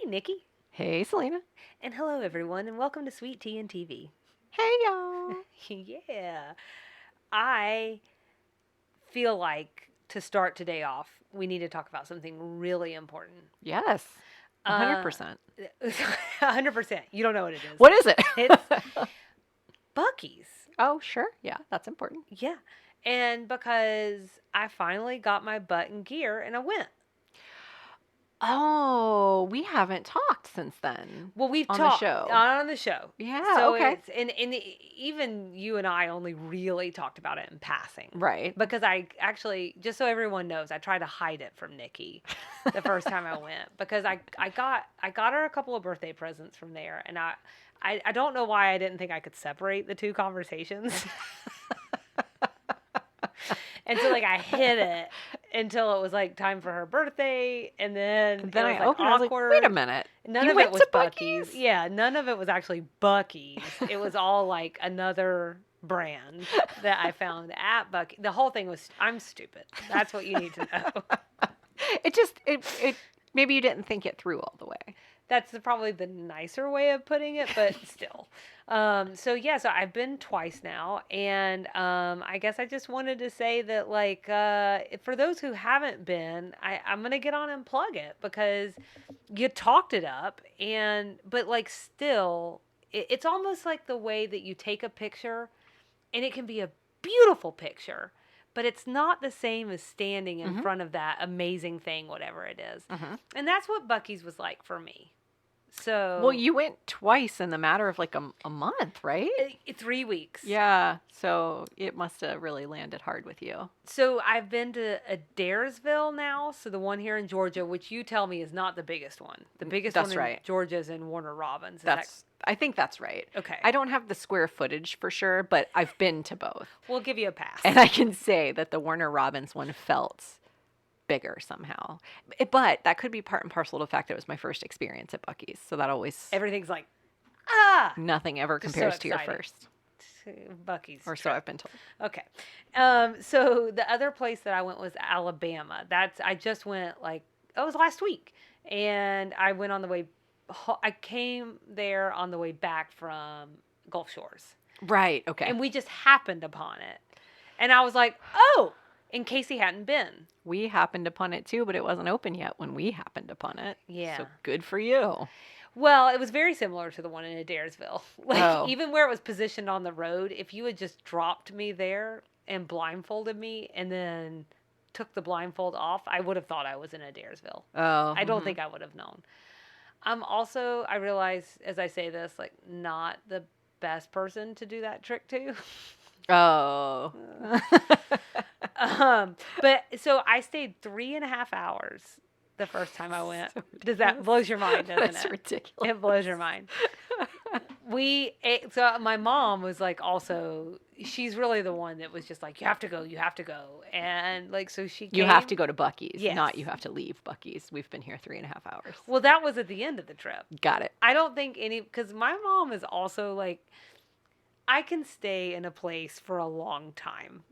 Nikki. Hey, Salina. And hello, everyone, and welcome to Sweet Tea and TV. Hey, y'all. Yeah. I feel like to start today off, we need to talk about something really important. Yes. 100%. 100%. You don't know what it is. What is it? It's Buc-ee's. Oh, sure. Yeah, that's important. Yeah. And because I finally got my butt in gear and I went. Oh, we haven't talked since then. Well, we've on talked the show. on the show. Yeah, so okay. it's even you and I only really talked about it in passing. Right. Because I actually, just so everyone knows, I tried to hide it from Nikki the first time I went because I got her a couple of birthday presents from there, and I don't know why I didn't think I could separate the two conversations. And so, I hid it until it was, time for her birthday, and then it was, I opened it, I was awkward. like, wait a minute. None of it was Buc-ee's. Yeah, none of it was actually Buc-ee's. It was all, another brand that I found at Buc-ee's. The whole thing was, I'm stupid. That's what you need to know. It maybe you didn't think it through all the way. That's probably the nicer way of putting it, but still. So I've been twice now, and I guess I just wanted to say that, for those who haven't been, I'm gonna get on and plug it because you talked it up, but still, it's almost like the way that you take a picture, and it can be a beautiful picture. But it's not the same as standing in front of that amazing thing, whatever it is. And that's what Buc-ee's was like for me. So, well, you went twice in the matter of a month, right? 3 weeks. Yeah. So it must have really landed hard with you. So I've been to Adairsville now. So the one here in Georgia, which you tell me is not the biggest one. The biggest That's one in Georgia is in Warner Robins. I think that's right. Okay. I don't have the square footage for sure, but I've been to both. We'll give you a pass. And I can say that the Warner Robins one felt bigger somehow. But that could be part and parcel to the fact that it was my first experience at Buc-ee's. So that always... Everything's nothing ever compares to your first. Buc-ee's. Or so I've been told. Okay. So the other place that I went was Alabama. I just went it was last week. And I went on the way... I came there on the way back from Gulf Shores. Right, okay. And we just happened upon it. And I was like, oh, in case he hadn't been. We happened upon it too, but it wasn't open yet when we happened upon it. Yeah. So good for you. Well, it was very similar to the one in Adairsville. Even where it was positioned on the road, if you had just dropped me there and blindfolded me and then took the blindfold off, I would have thought I was in Adairsville. Oh. I don't think I would have known. I'm also, I realize as I say this, not the best person to do that trick to. Oh. But so I stayed 3.5 hours the first time I went. Does that blows your mind, doesn't it? That's ridiculous. It blows your mind. So my mom was also, she's really the one that was just you have to go. And so she came. You have to go to Buc-ee's, Yes. not you have to leave Buc-ee's. We've been here 3.5 hours. Well, that was at the end of the trip. Got it. I don't think because my mom is also I can stay in a place for a long time,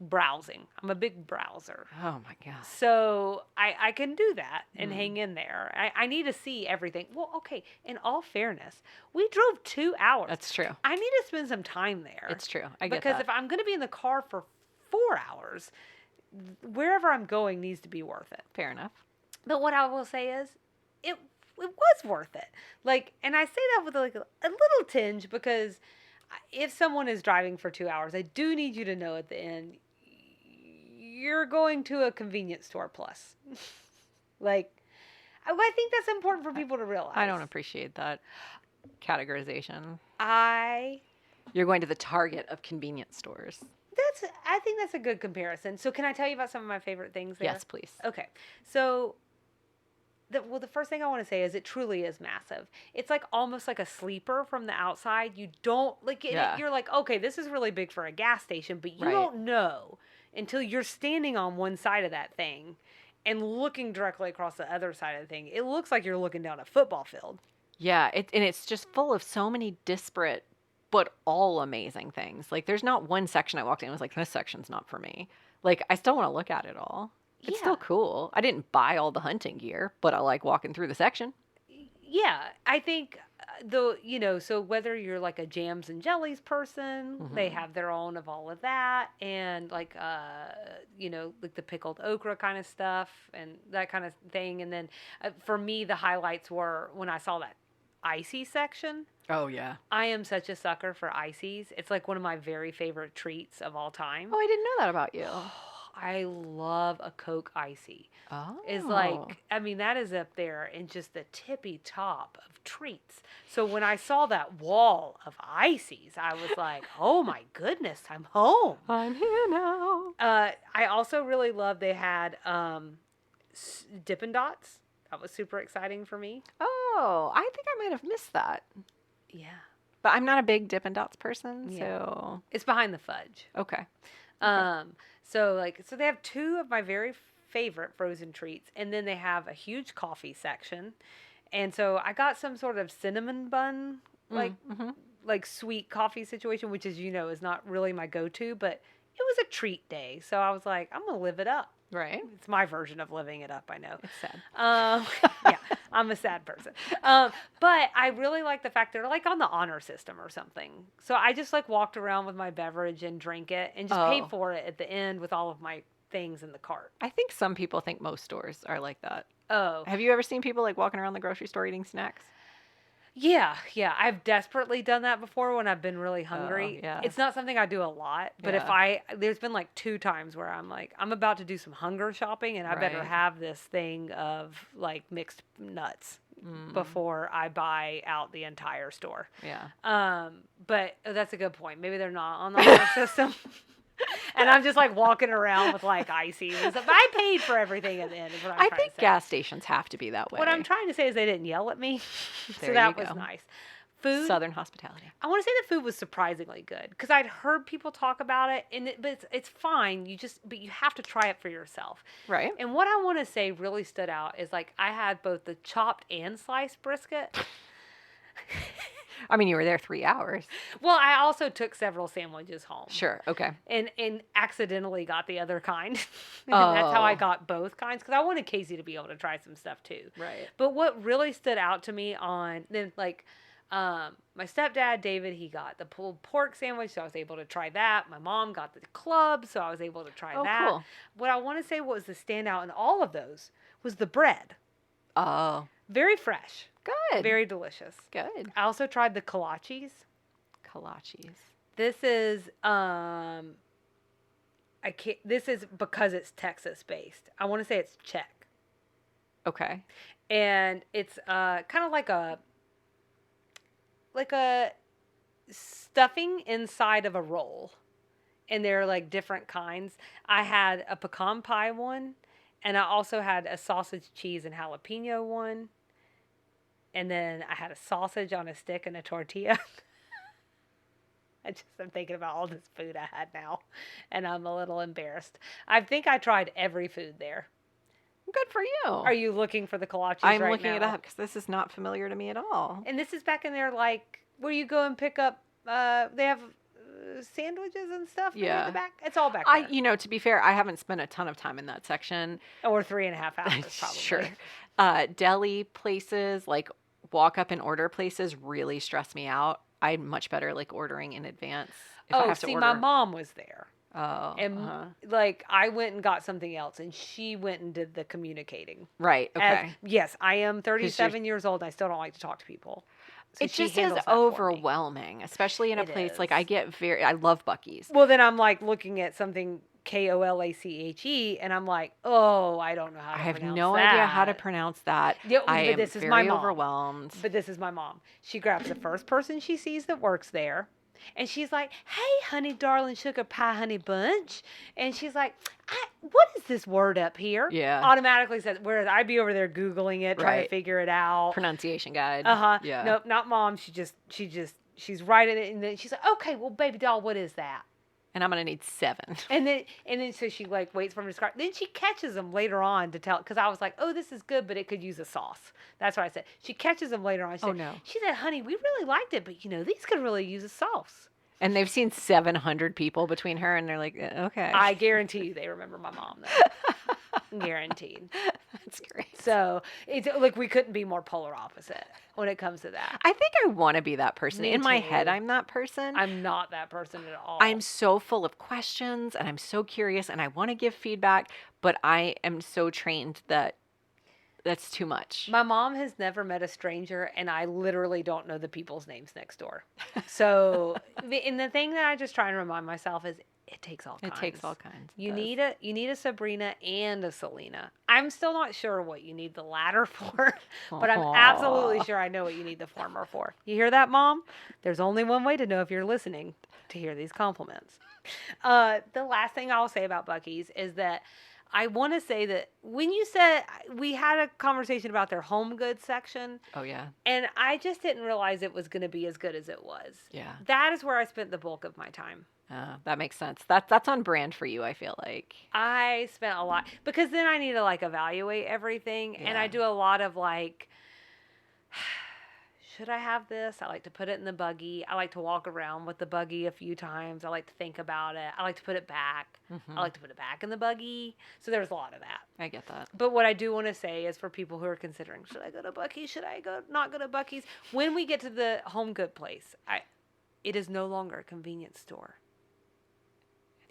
browsing. I'm a big browser. Oh my gosh. So I can do that and hang in there. I need to see everything. Well, okay, in all fairness, we drove 2 hours. That's true. I need to spend some time there. It's true. I get because that. if I'm going to be in the car for 4 hours, wherever I'm going needs to be worth it. Fair enough. But what I will say is, it was worth it. And I say that with a little tinge because if someone is driving for 2 hours, I do need you to know at the end, you're going to a convenience store plus. I think that's important for people to realize. I don't appreciate that categorization. I You're going to the Target of convenience stores. I think that's a good comparison. So can I tell you about some of my favorite things there? Yes, please. Okay. So, the first thing I want to say is it truly is massive. It's almost like a sleeper from the outside. You don't, Yeah. You're okay, this is really big for a gas station, but you Right. don't know until you're standing on one side of that thing and looking directly across the other side of the thing. It looks like you're looking down a football field. Yeah, and it's just full of so many disparate but all amazing things. There's not one section I walked in and was this section's not for me. I still want to look at it all. It's still cool. I didn't buy all the hunting gear, but I like walking through the section. Yeah, I think so whether you're like a jams and jellies person, they have their own of all of that, and like like the pickled okra kind of stuff and that kind of thing. And then for me, the highlights were when I saw that icy section. Oh, yeah. I am such a sucker for ices. It's like one of my very favorite treats of all time. Oh, I didn't know that about you. I love a Coke icy. Oh. Is like, I mean, that is up there in just the tippy top of treats. So when I saw that wall of ices, I was like, oh my goodness, I'm home. I'm here now. I also really loved they had Dippin' Dots. That was super exciting for me. Oh, I think I might have missed that. Yeah. But I'm not a big Dippin' Dots person, so. It's behind the fudge. Okay. So they have two of my very favorite frozen treats, and then they have a huge coffee section. And so I got some sort of cinnamon bun, like sweet coffee situation, which is not really my go-to, but it was a treat day. So I was like, I'm going to live it up. Right. It's my version of living it up, I know. It's sad. Yeah, I'm a sad person. But I really like the fact they're like on the honor system or something. So I just like walked around with my beverage and drank it and just paid for it at the end with all of my things in the cart. I think some people think most stores are like that. Oh. Have you ever seen people like walking around the grocery store eating snacks? Yeah. I've desperately done that before when I've been really hungry. Yeah. It's not something I do a lot, but there's been like 2 times where I'm like, I'm about to do some hunger shopping and I better have this thing of like mixed nuts before I buy out the entire store. Yeah. But that's a good point. Maybe they're not on the honor system. And I'm just like walking around with like icy. I paid for everything at the end. Is what I'm I trying think to say. gas stations have to be that way. What I'm trying to say is they didn't yell at me. So There that you was go. nice. Food. Southern hospitality. I want to say the food was surprisingly good because I'd heard people talk about it, but it's fine. But you have to try it for yourself. Right. And what I want to say really stood out is like I had both the chopped and sliced brisket. I mean, you were there 3 hours. Well, I also took several sandwiches home. Sure. Okay. And accidentally got the other kind. And that's how I got both kinds because I wanted Casey to be able to try some stuff too. Right. But what really stood out to me my stepdad, David, he got the pulled pork sandwich, so I was able to try that. My mom got the club, so I was able to try that. Cool. What I want to say was the standout in all of those was the bread. Oh. Very fresh. Good. Very delicious. Good. I also tried the kolaches. Kolaches. This is this is because it's Texas based. I want to say it's Czech. Okay. And it's kind of like a stuffing inside of a roll. And they're like different kinds. I had a pecan pie one, and I also had a sausage, cheese, and jalapeno one. And then I had a sausage on a stick and a tortilla. I'm thinking about all this food I had now, and I'm a little embarrassed. I think I tried every food there. Good for you. Are you looking for the kolaches I'm right looking now? it up because this is not familiar to me at all. And this is back in there, like, where you go and pick up, they have sandwiches and stuff in the back. It's all back there. To be fair, I haven't spent a ton of time in that section. Or 3.5 hours, probably. Sure. Deli places, like walk up and order places really stress me out. I'm much better like ordering in advance. If I have to order. My mom was there. Oh. And like I went and got something else and she went and did the communicating. Right. Okay. Yes, I am 37 years old and I still don't like to talk to people. So it just is overwhelming, especially in a place like I love Buc-ee's. Well, then I'm like looking at something Kolache and I'm like, oh, I don't know how to pronounce that. I have no idea how to pronounce that. Yeah, I am this is very my mom. overwhelmed. But this is my mom. She grabs the first person she sees that works there. And she's like, hey, honey, darling, sugar pie, honey bunch. And she's like, what is this word up here? Yeah. Automatically says, whereas I'd be over there Googling it, trying to figure it out. Pronunciation guide. Uh-huh. Yeah. Nope, not mom. She's writing it. And then she's like, okay, well, baby doll, what is that? And I'm going to need 7. And then so she like waits for him to describe. Then she catches him later on to tell, because I was like, oh, this is good, but it could use a sauce. That's what I said. She catches him later on. She said, honey, we really liked it, but these could really use a sauce. And they've seen 700 people between her and they're like, okay. I guarantee you they remember my mom though. Guaranteed. That's great. So it's like we couldn't be more polar opposite when it comes to that. I think I want to be that person. Me In my head, too. I'm that person. I'm not that person at all. I'm so full of questions and I'm so curious and I want to give feedback, but I am so trained that that's too much. My mom has never met a stranger, and I literally don't know the people's names next door. So, and the thing that I just try and remind myself is it takes all kinds. It takes all kinds. You need a Sabrina and a Salina. I'm still not sure what you need the latter for, but I'm absolutely sure I know what you need the former for. You hear that, Mom? There's only one way to know if you're listening, to hear these compliments. The last thing I'll say about Buc-ee's is that I want to say that when you said we had a conversation about their home goods section. Oh, yeah. And I just didn't realize it was going to be as good as it was. Yeah. That is where I spent the bulk of my time. That makes sense. That's on brand for you, I feel like. I spent a lot because then I need to like evaluate everything. And I do a lot of like, should I have this? I like to put it in the buggy. I like to walk around with the buggy a few times. I like to think about it. I like to put it back. I like to put it back in the buggy. So there's a lot of that. I get that. But what I do want to say is for people who are considering, should I go to Buc-ee's? Should I not go to Buc-ee's? When we get to the home good place, it is no longer a convenience store.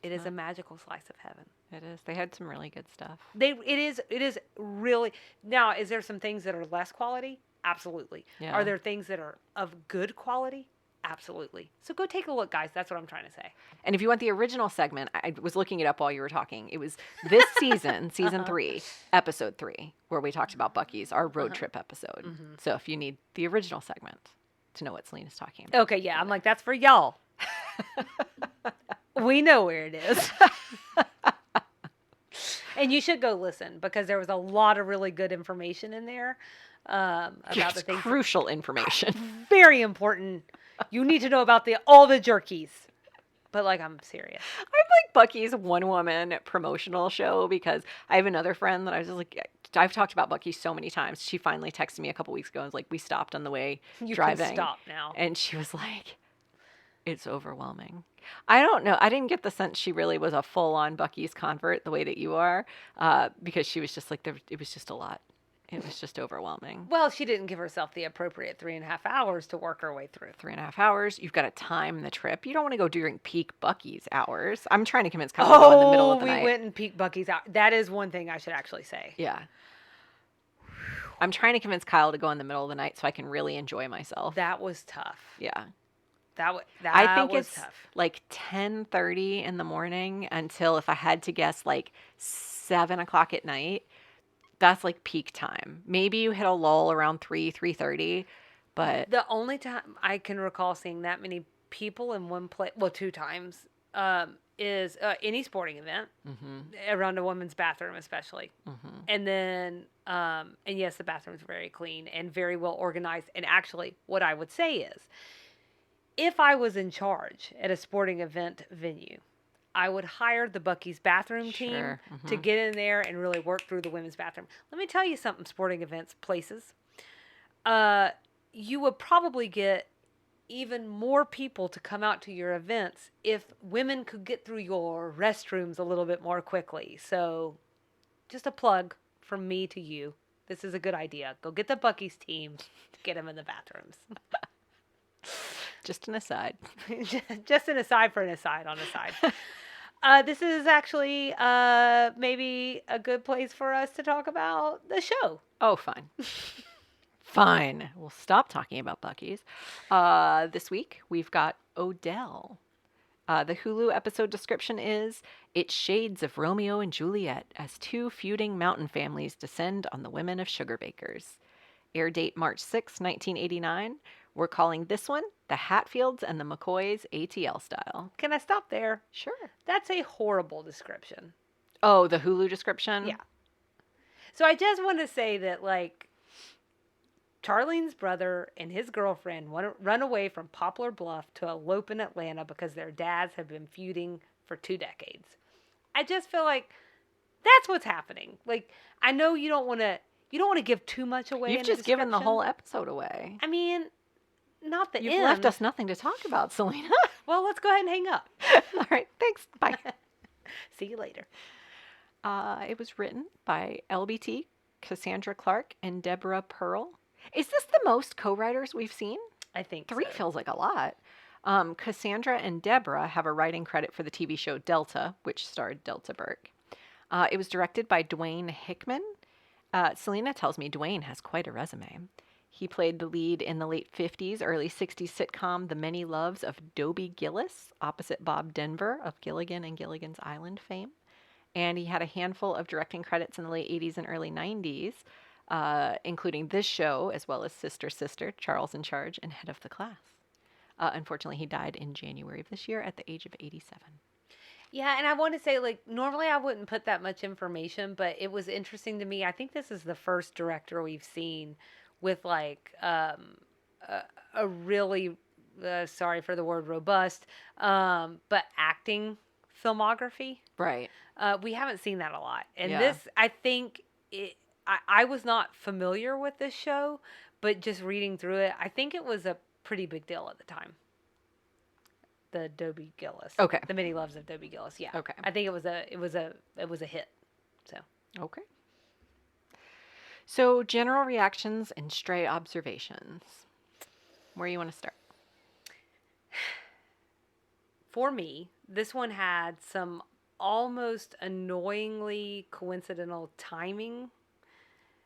It is a magical slice of heaven. It is. They had some really good stuff. It is really. Now, is there some things that are less quality? Absolutely. Yeah. Are there things that are of good quality? Absolutely. So go take a look, guys. That's what I'm trying to say. And if you want the original segment, I was looking it up while you were talking. It was this season, season 3, episode 3, where we talked about Buc-ee's, our road trip episode. So if you need the original segment to know what Salina's talking about. Okay, yeah. I'm like, that's for y'all. We know where it is. And you should go listen because there was a lot of really good information in there about the things. Crucial information. Very important. You need to know about all the jerkies. But like, I'm serious. I'm like Buc-ee's one woman promotional show because I have another friend that I was just like, I've talked about Buc-ee's so many times. She finally texted me a couple weeks ago and was like, we stopped on the way driving. You can stop now. And she was like, it's overwhelming. I don't know. I didn't get the sense she really was a full-on Buc-ee's convert the way that you are, because she was just like, it was just a lot. It was just overwhelming. Well, she didn't give herself the appropriate 3.5 hours to work her way through. 3.5 hours. You've got to time the trip. You don't want to go during peak Buc-ee's hours. I'm trying to convince Kyle to go in the middle of the night. We went in peak Buc-ee's hours. That is one thing I should actually say. Yeah. I'm trying to convince Kyle to go in the middle of the night so I can really enjoy myself. That was tough. Yeah. I think it's tough. Like 10:30 in the morning until, if I had to guess, like 7 o'clock at night. That's like peak time. Maybe you hit a lull around 3:30, but the only time I can recall seeing that many people in one place, well, 2 times, is any sporting event around a women's bathroom, especially. And then, and yes, the bathroom's very clean and very well organized. And actually, what I would say is, if I was in charge at a sporting event venue, I would hire the Buc-ee's bathroom team to get in there and really work through the women's bathroom. Let me tell you something, sporting events places. You would probably get even more people to come out to your events if women could get through your restrooms a little bit more quickly. So just a plug from me to you. This is a good idea. Go get the Buc-ee's team to get them in the bathrooms. Just an aside. Just an aside for an aside on a side. This is actually maybe a good place for us to talk about the show. Oh, fine. Fine. We'll stop talking about Buc-ee's. This week, we've got Odell. The Hulu episode description is, it's shades of Romeo and Juliet as 2 feuding mountain families descend on the women of sugar bakers. Air date March 6, 1989. We're calling this one the Hatfields and the McCoys ATL style. Can I stop there? Sure. That's a horrible description. Oh, the Hulu description? Yeah. So I just want to say that, like, Charlene's brother and his girlfriend run away from Poplar Bluff to elope in Atlanta because their dads have been feuding for 2 decades. I just feel like that's what's happening. Like, I know you don't want to give too much away. You've just given the whole episode away. I mean, not the end. You've left us nothing to talk about, Salina. Well, let's go ahead and hang up. All right. Thanks. Bye. See you later. It was written by LBT, Cassandra Clark, and Deborah Pearl. Is this the most co-writers we've seen? I think 3 so. feels like a lot. Cassandra and Deborah have a writing credit for the TV show Delta, which starred Delta Burke. It was directed by Dwayne Hickman. Salina tells me Dwayne has quite a resume. He played the lead in the late 50s, early 60s sitcom The Many Loves of Dobie Gillis, opposite Bob Denver of Gilligan and Gilligan's Island fame. And he had a handful of directing credits in the late 80s and early 90s, including this show, as well as Sister Sister, Charles in Charge, and Head of the Class. Unfortunately, he died in January of this year at the age of 87. Yeah, and I want to say, like, normally I wouldn't put that much information, but it was interesting to me. I think this is the first director we've seen with, like, a really, sorry for the word robust, but acting filmography. Right. We haven't seen that a lot. And Yeah. this, I think, I was not familiar with this show, but just reading through it, I think it was a pretty big deal at the time. The Dobie Gillis. Okay. The Many Loves of Dobie Gillis. Yeah. Okay. I think it was a hit. So. Okay. So, general reactions and stray observations. Where you want to start? For me, this one had some almost annoyingly coincidental timing.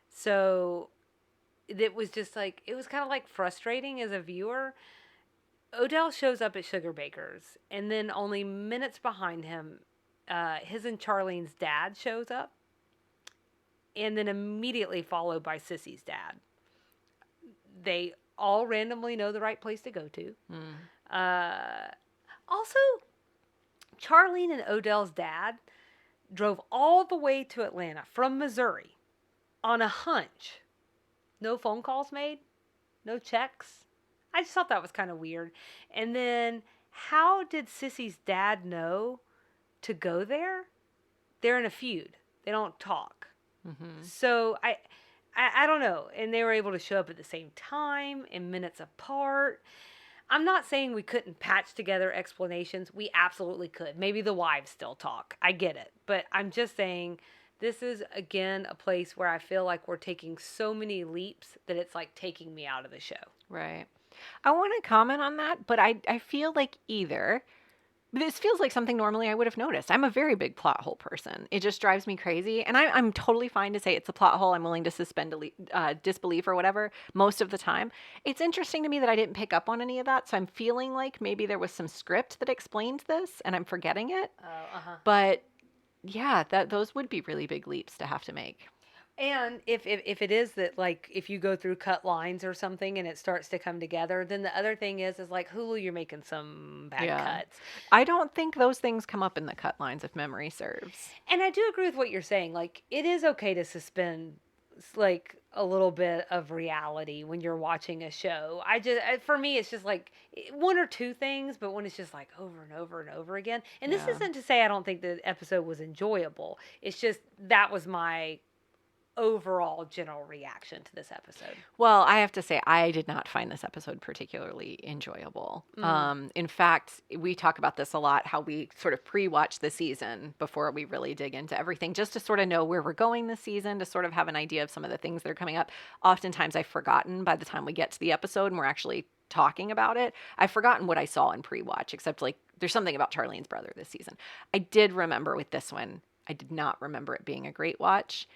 So it was just like, it was kind of like frustrating as a viewer. Odell shows up at Sugar Baker's, and then only minutes behind him, his and Charlene's dad shows up, and then immediately followed by Sissy's dad. They all randomly know the right place to go to. Also, Charlene and Odell's dad drove all the way to Atlanta from Missouri on a hunch. No phone calls made, no checks. I just thought that was kind of weird. And then, how did Sissy's dad know to go there? They're in a feud. They don't talk. Mm-hmm. So I don't know. And they were able to show up at the same time and minutes apart. I'm not saying we couldn't patch together explanations. We absolutely could. Maybe the wives still talk. I get it. But I'm just saying, this is, again, a place where I feel like we're taking so many leaps that it's like taking me out of the show. Right. I want to comment on that, but I feel like this feels like something normally I would have noticed. I'm a very big plot hole person. It just drives me crazy. And I'm totally fine to say it's a plot hole. I'm willing to suspend disbelief or whatever most of the time. It's interesting to me that I didn't pick up on any of that. So I'm feeling like maybe there was some script that explained this and I'm forgetting it. But yeah, those would be really big leaps to have to make. And if it is that, like, if you go through cut lines or something and it starts to come together, then the other thing is like, Hulu, you're making some bad cuts. I don't think those things come up in the cut lines if memory serves. And I do agree with what you're saying. Like, it is okay to suspend, like, a little bit of reality when you're watching a show. For me, it's just like one or two things, but when it's just like over and over and over again. And this isn't to say I don't think the episode was enjoyable. It's just that was my overall general reaction to this episode. Well, I have to say, I did not find this episode particularly enjoyable. In fact, we talk about this a lot, how we sort of pre-watch the season before we really dig into everything, just to sort of know where we're going this season, to sort of have an idea of some of the things that are coming up. Oftentimes I've forgotten by the time we get to the episode and we're actually talking about it. I've forgotten what I saw in pre-watch, except like there's something about Charlene's brother this season. I did remember with this one, I did not remember it being a great watch.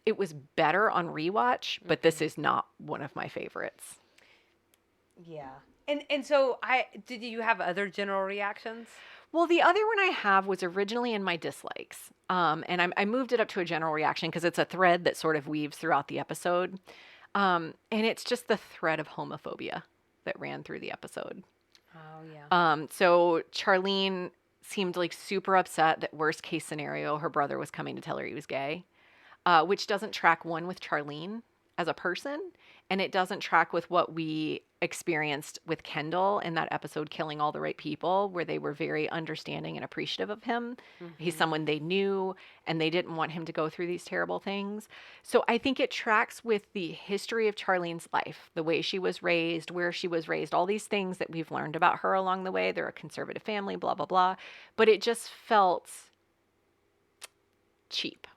It was better on rewatch, but this is not one of my favorites. Yeah. And so did you have other general reactions? Well, the other one I have was originally in my dislikes. And I moved it up to a general reaction because it's a thread that sort of weaves throughout the episode. And it's just the thread of homophobia that ran through the episode. Oh, yeah. So Charlene seemed like super upset that worst case scenario, her brother was coming to tell her he was gay. Which doesn't track one with Charlene as a person, and it doesn't track with what we experienced with Kendall in that episode, Killing All the Right People, where they were very understanding and appreciative of him. Mm-hmm. He's someone they knew, and they didn't want him to go through these terrible things. So I think it tracks with the history of Charlene's life, the way she was raised, where she was raised, all these things that we've learned about her along the way. They're a conservative family, blah, blah, blah. But it just felt cheap.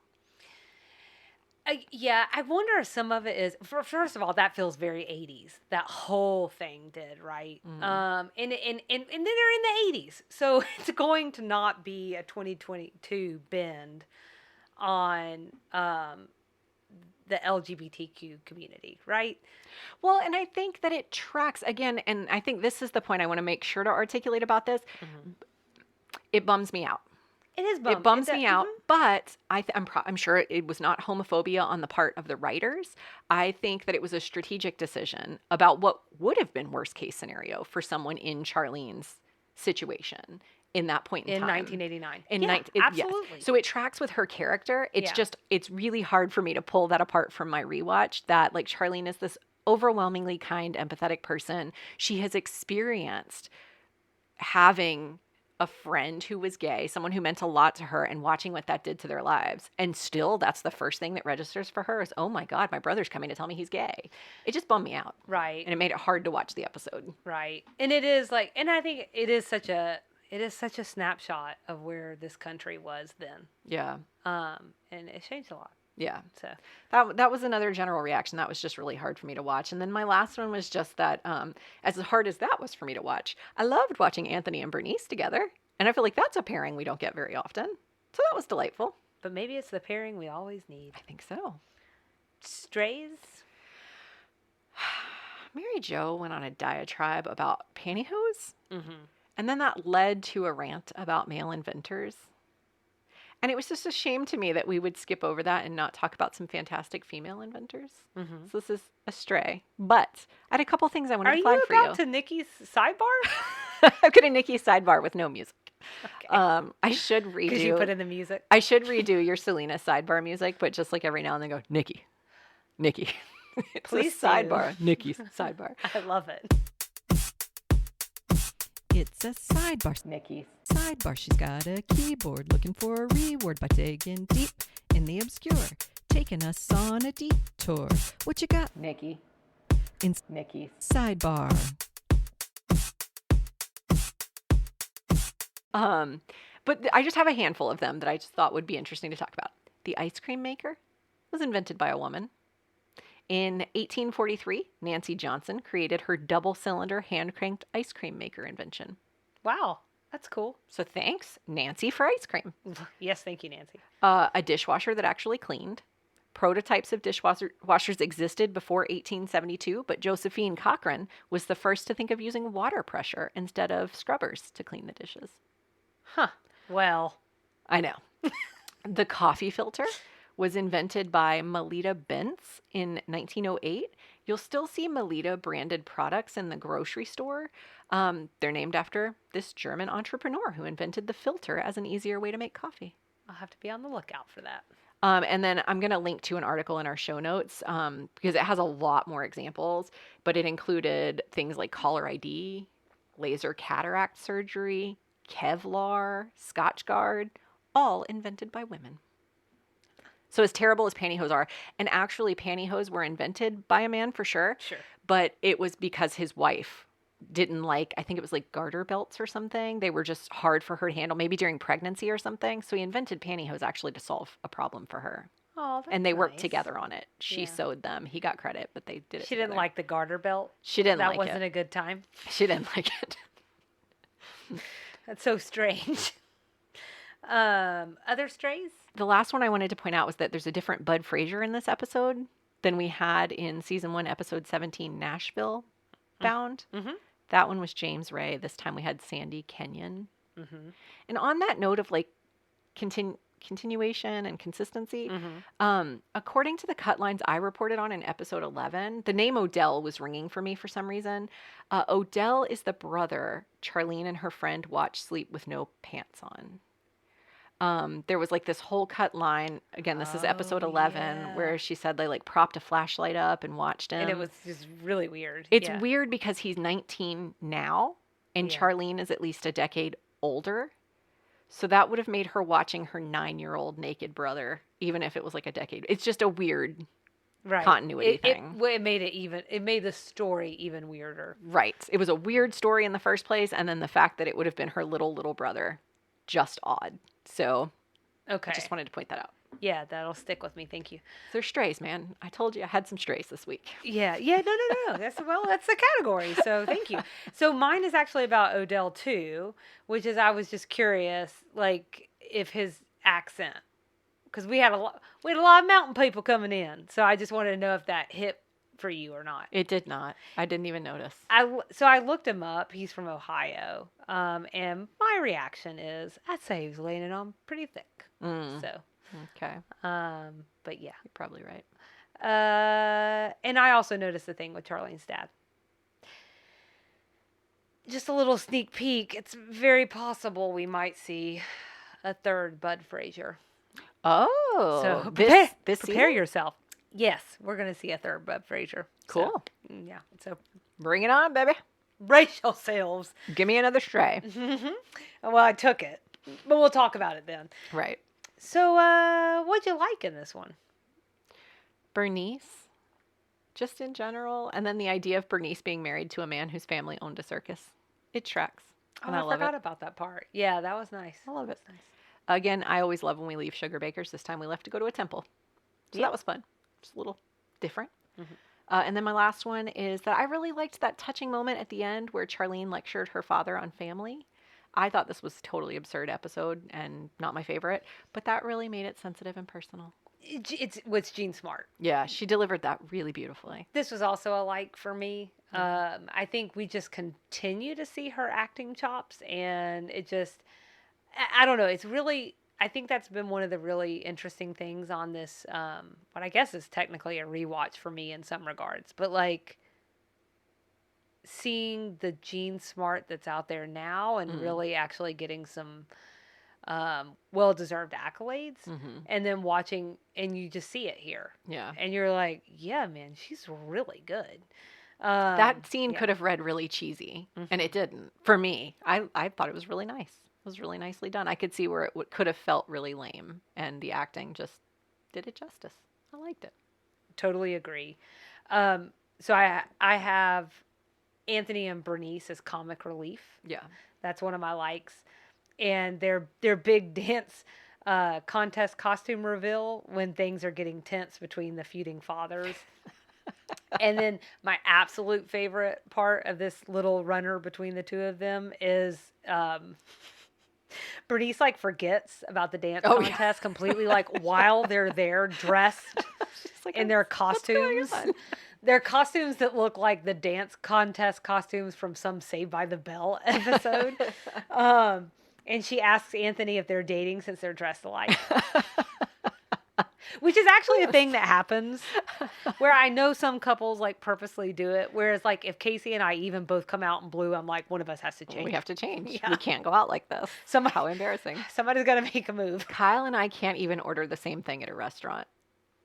Yeah, I wonder if some of it is. First of all, that feels very 80s. That whole thing did, right? And then they're in the 80s, so it's going to not be a 2022 bend on the LGBTQ community, right? Well, and I think that it tracks again, and I think this is the point I want to make sure to articulate about this. It bums me out. It is It bums me out, but I'm sure it was not homophobia on the part of the writers. I think that it was a strategic decision about what would have been worst case scenario for someone in Charlene's situation in that point in time. 1989. Absolutely. Yes. So it tracks with her character. It's just, it's really hard for me to pull that apart from my rewatch, that like Charlene is this overwhelmingly kind, empathetic person. She has experienced having a friend who was gay, someone who meant a lot to her, and watching what that did to their lives. And still, that's the first thing that registers for her is, oh my God, my brother's coming to tell me he's gay. It just bummed me out. Right. And it made it hard to watch the episode. Right. And it is like, and I think it is such a snapshot of where this country was then. Yeah. And it changed a lot. Yeah. So that was another general reaction. That was just really hard for me to watch. And then my last one was just that, as hard as that was for me to watch, I loved watching Anthony and Bernice together. And I feel like that's a pairing we don't get very often. So that was delightful. But maybe it's the pairing we always need. I think so. Strays? Mary Jo went on a diatribe about pantyhose. And then that led to a rant about male inventors. And it was just a shame to me that we would skip over that and not talk about some fantastic female inventors. So this is a stray. But I had a couple things I wanted to flag for you. Are you about to Nikki's sidebar? I've got a Nikki sidebar with no music. Okay. I should redo. Because you put in the music. I should redo your Salina sidebar music, but just like every now and then go, Nikki. It's Please a sidebar. Nikki's sidebar. I love it. It's a sidebar. Nikki's Sidebar. She's got a keyboard looking for a reward by digging deep in the obscure, taking us on a detour. What you got? Nikki. In Nikki's sidebar. But I just have a handful of them that I just thought would be interesting to talk about. The ice cream maker was invented by a woman. In 1843, Nancy Johnson created her double-cylinder hand-cranked ice cream maker invention. Wow. That's cool. So thanks, Nancy, for ice cream. Yes, thank you, Nancy. A dishwasher that actually cleaned. Prototypes of dishwashers existed before 1872, but Josephine Cochran was the first to think of using water pressure instead of scrubbers to clean the dishes. Huh. Well. I know. The coffee filter was invented by Melita Bentz in 1908. You'll still see Melita branded products in the grocery store. They're named after this German entrepreneur who invented the filter as an easier way to make coffee. I'll have to be on the lookout for that. And then I'm going to link to an article in our show notes because it has a lot more examples, but it included things like caller ID, laser cataract surgery, Kevlar, Scotchgard, all invented by women. So as terrible as pantyhose are, and actually pantyhose were invented by a man for sure. Sure. But it was because his wife didn't like, I think it was like garter belts or something. They were just hard for her to handle, maybe during pregnancy or something. So he invented pantyhose actually to solve a problem for her. Oh, that's And they worked nice. together on it. She Yeah. sewed them. He got credit, but they did it She didn't together. like the garter belt. She didn't That like wasn't it. a good time. She didn't like it. That's so strange. Other strays? The last one I wanted to point out was that there's a different Bud Frazier in this episode than we had in season 1, episode 17, Nashville Bound. Mm-hmm. That one was James Ray. This time we had Sandy Kenyon. Mm-hmm. And on that note of like continuation and consistency, according to the cut lines I reported on in episode 11, the name Odell was ringing for me for some reason. Odell is the brother Charlene and her friend watch sleep with no pants on. There was like this whole cut line. Again, this is episode 11 where she said they like propped a flashlight up and watched him. And it was just really weird. It's weird because he's 19 now and Charlene is at least a decade older. So that would have made her watching her 9-year-old naked brother, even if it was like a decade. It's just a weird continuity thing. It made the story even weirder. Right. It was a weird story in the first place. And then the fact that it would have been her little brother, just odd. So Okay. I just wanted to point that out. Yeah, that'll stick with me. Thank you. They're strays, man. I told you I had some strays this week. Yeah, yeah, no. That's the category. So thank you. So mine is actually about Odell too, which is I was just curious, like if his accent, because we had a lot of mountain people coming in. So I just wanted to know if that hit for you or not. It did not. I didn't even notice. So I looked him up. He's from Ohio, and my reaction is I'd say he's laying it on pretty thick. So. Okay. But yeah. You're probably right. And I also noticed the thing with Charlene's dad. Just a little sneak peek. It's very possible we might see a third Bud Frazier. Oh. So this prepare season? yourself. Yes, we're going to see a third Bud Frazier. Cool. So, yeah. So Bring it on, baby. brace yourselves. Give me another stray. Well, I took it, but we'll talk about it then. Right. So, what'd you like in this one? Bernice, just in general, and then the idea of Bernice being married to a man whose family owned a circus. It tracks. And I love forgot it. about that part. Yeah, that was nice. I love it. Nice. Again, I always love when we leave Sugar Bakers. This time we left to go to a temple. So that was fun. Just a little different. And then my last one is that I really liked that touching moment at the end where Charlene lectured her father on family. I thought this was a totally absurd episode and not my favorite, but that really made it sensitive and personal. It's Jean Smart. Yeah, she delivered that really beautifully. This was also a like for me. I think we just continue to see her acting chops, and it just, I don't know. It's really, I think that's been one of the really interesting things on this, what I guess is technically a rewatch for me in some regards, but like seeing the Jean Smart that's out there now and really actually getting some well-deserved accolades, and then watching, and you just see it here. Yeah. And you're like, yeah, man, she's really good. That scene could have read really cheesy, and it didn't. For me, I thought it was really nice. It was really nicely done. I could see where it could have felt really lame, and the acting just did it justice. I liked it. Totally agree. So I have Anthony and Bernice as comic relief. Yeah. That's one of my likes. And their big dance contest costume reveal when things are getting tense between the feuding fathers. And then my absolute favorite part of this little runner between the two of them is Bernice like forgets about the dance contest completely, like while they're there dressed Like, in their costumes. They're costumes that look like the dance contest costumes from some Saved by the Bell episode. And she asks Anthony if they're dating since they're dressed alike. Which is actually a thing that happens where I know some couples like purposely do it. Whereas like if Casey and I even both come out in blue, I'm like, one of us has to change. We have to change. Yeah. We can't go out like this. How embarrassing. Somebody's got to make a move. Kyle and I can't even order the same thing at a restaurant.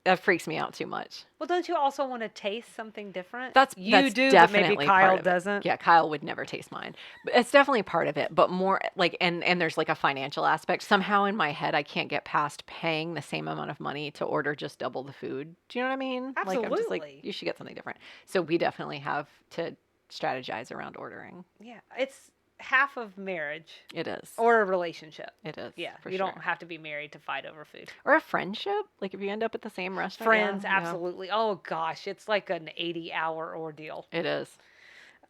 That freaks me out too much. Well, don't you also want to taste something different? That's do, definitely but maybe part Kyle of it. doesn't. Yeah, Kyle would never taste mine. But it's definitely part of it. But more like, and there's like a financial aspect. Somehow in my head, I can't get past paying the same amount of money to order just double the food. Do you know what I mean? Absolutely. Like, I'm just like, you should get something different. So we definitely have to strategize around ordering. Yeah, it's half of marriage. It is. Or a relationship. It is. Yeah, for you sure. don't have to be married to fight over food. Or a friendship. Like if you end up at the same restaurant. Friends, yeah, absolutely. Oh gosh, it's like an 80-hour ordeal. It is.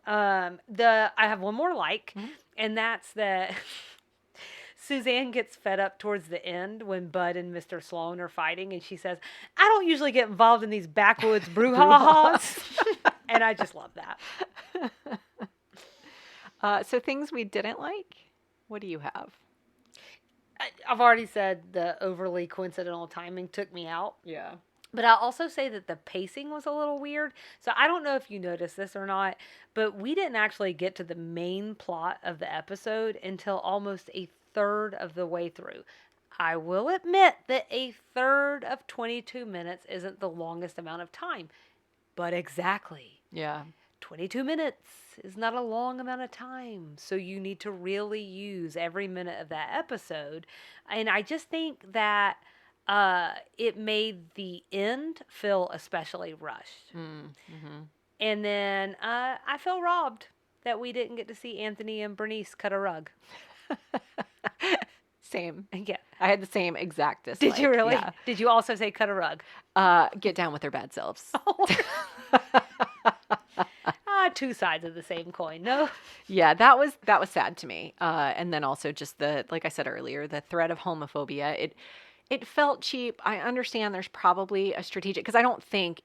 I have one more and that's that Suzanne gets fed up towards the end when Bud and Mr. Sloan are fighting, and she says, "I don't usually get involved in these backwoods brouhahas," and I just love that. So things we didn't like. What do you have? I've already said the overly coincidental timing took me out. Yeah. But I'll also say that the pacing was a little weird. So I don't know if you noticed this or not, but we didn't actually get to the main plot of the episode until almost a third of the way through. I will admit that a third of 22 minutes isn't the longest amount of time. But exactly. Yeah. 22 minutes is not a long amount of time. So you need to really use every minute of that episode. And I just think that it made the end feel especially rushed. And then I feel robbed that we didn't get to see Anthony and Bernice cut a rug. same. Yeah. I had the same exact dislike. Did you really? Yeah. Did you also say cut a rug? Get down with their bad selves. Two sides of the same coin. No. Yeah, that was sad to me. And then also just like I said earlier, the threat of homophobia. It felt cheap. I understand there's probably a strategic, because I don't think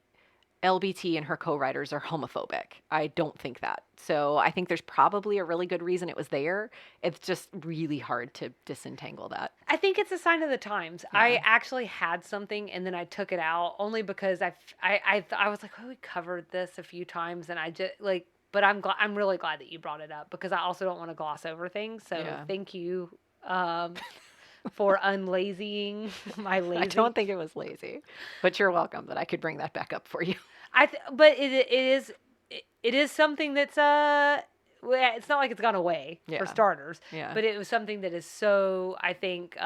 LBT and her co-writers are homophobic. I don't think that. So I think there's probably a really good reason it was there. It's just really hard to disentangle that. I think it's a sign of the times. Yeah. I actually had something and then I took it out only because I was like, oh, we covered this a few times, and I just like, but I'm really glad that you brought it up, because I also don't want to gloss over things. So thank you for unlazying my lazy. I don't think it was lazy, but you're welcome that I could bring that back up for you. But it is something that's it's not like it's gone away for starters. Yeah. But it was something that is so, I think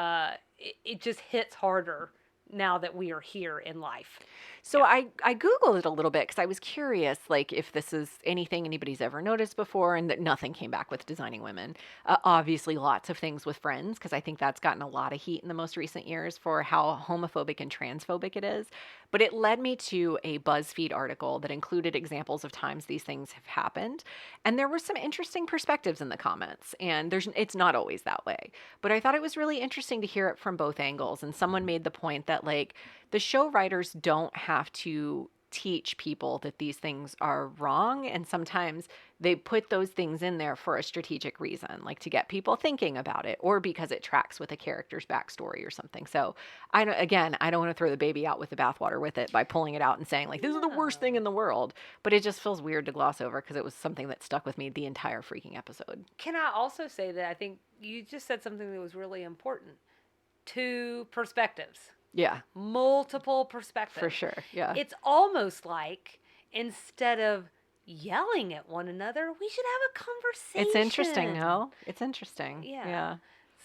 it just hits harder now that we are here in life. So I Googled it a little bit because I was curious, like, if this is anything anybody's ever noticed before, and that nothing came back with Designing Women. Obviously, lots of things with Friends, because I think that's gotten a lot of heat in the most recent years for how homophobic and transphobic it is. But it led me to a BuzzFeed article that included examples of times these things have happened. And there were some interesting perspectives in the comments. And it's not always that way. But I thought it was really interesting to hear it from both angles. And someone made the point that, like, the show writers don't have to teach people that these things are wrong. And sometimes they put those things in there for a strategic reason, like to get people thinking about it, or because it tracks with a character's backstory or something. So I don't want to throw the baby out with the bathwater with it by pulling it out and saying, like, this is the worst thing in the world. But it just feels weird to gloss over because it was something that stuck with me the entire freaking episode. Can I also say that I think you just said something that was really important? Two perspectives. Yeah. Multiple perspectives. For sure. Yeah. It's almost like, instead of yelling at one another, we should have a conversation. It's interesting, no? It's interesting. Yeah. Yeah.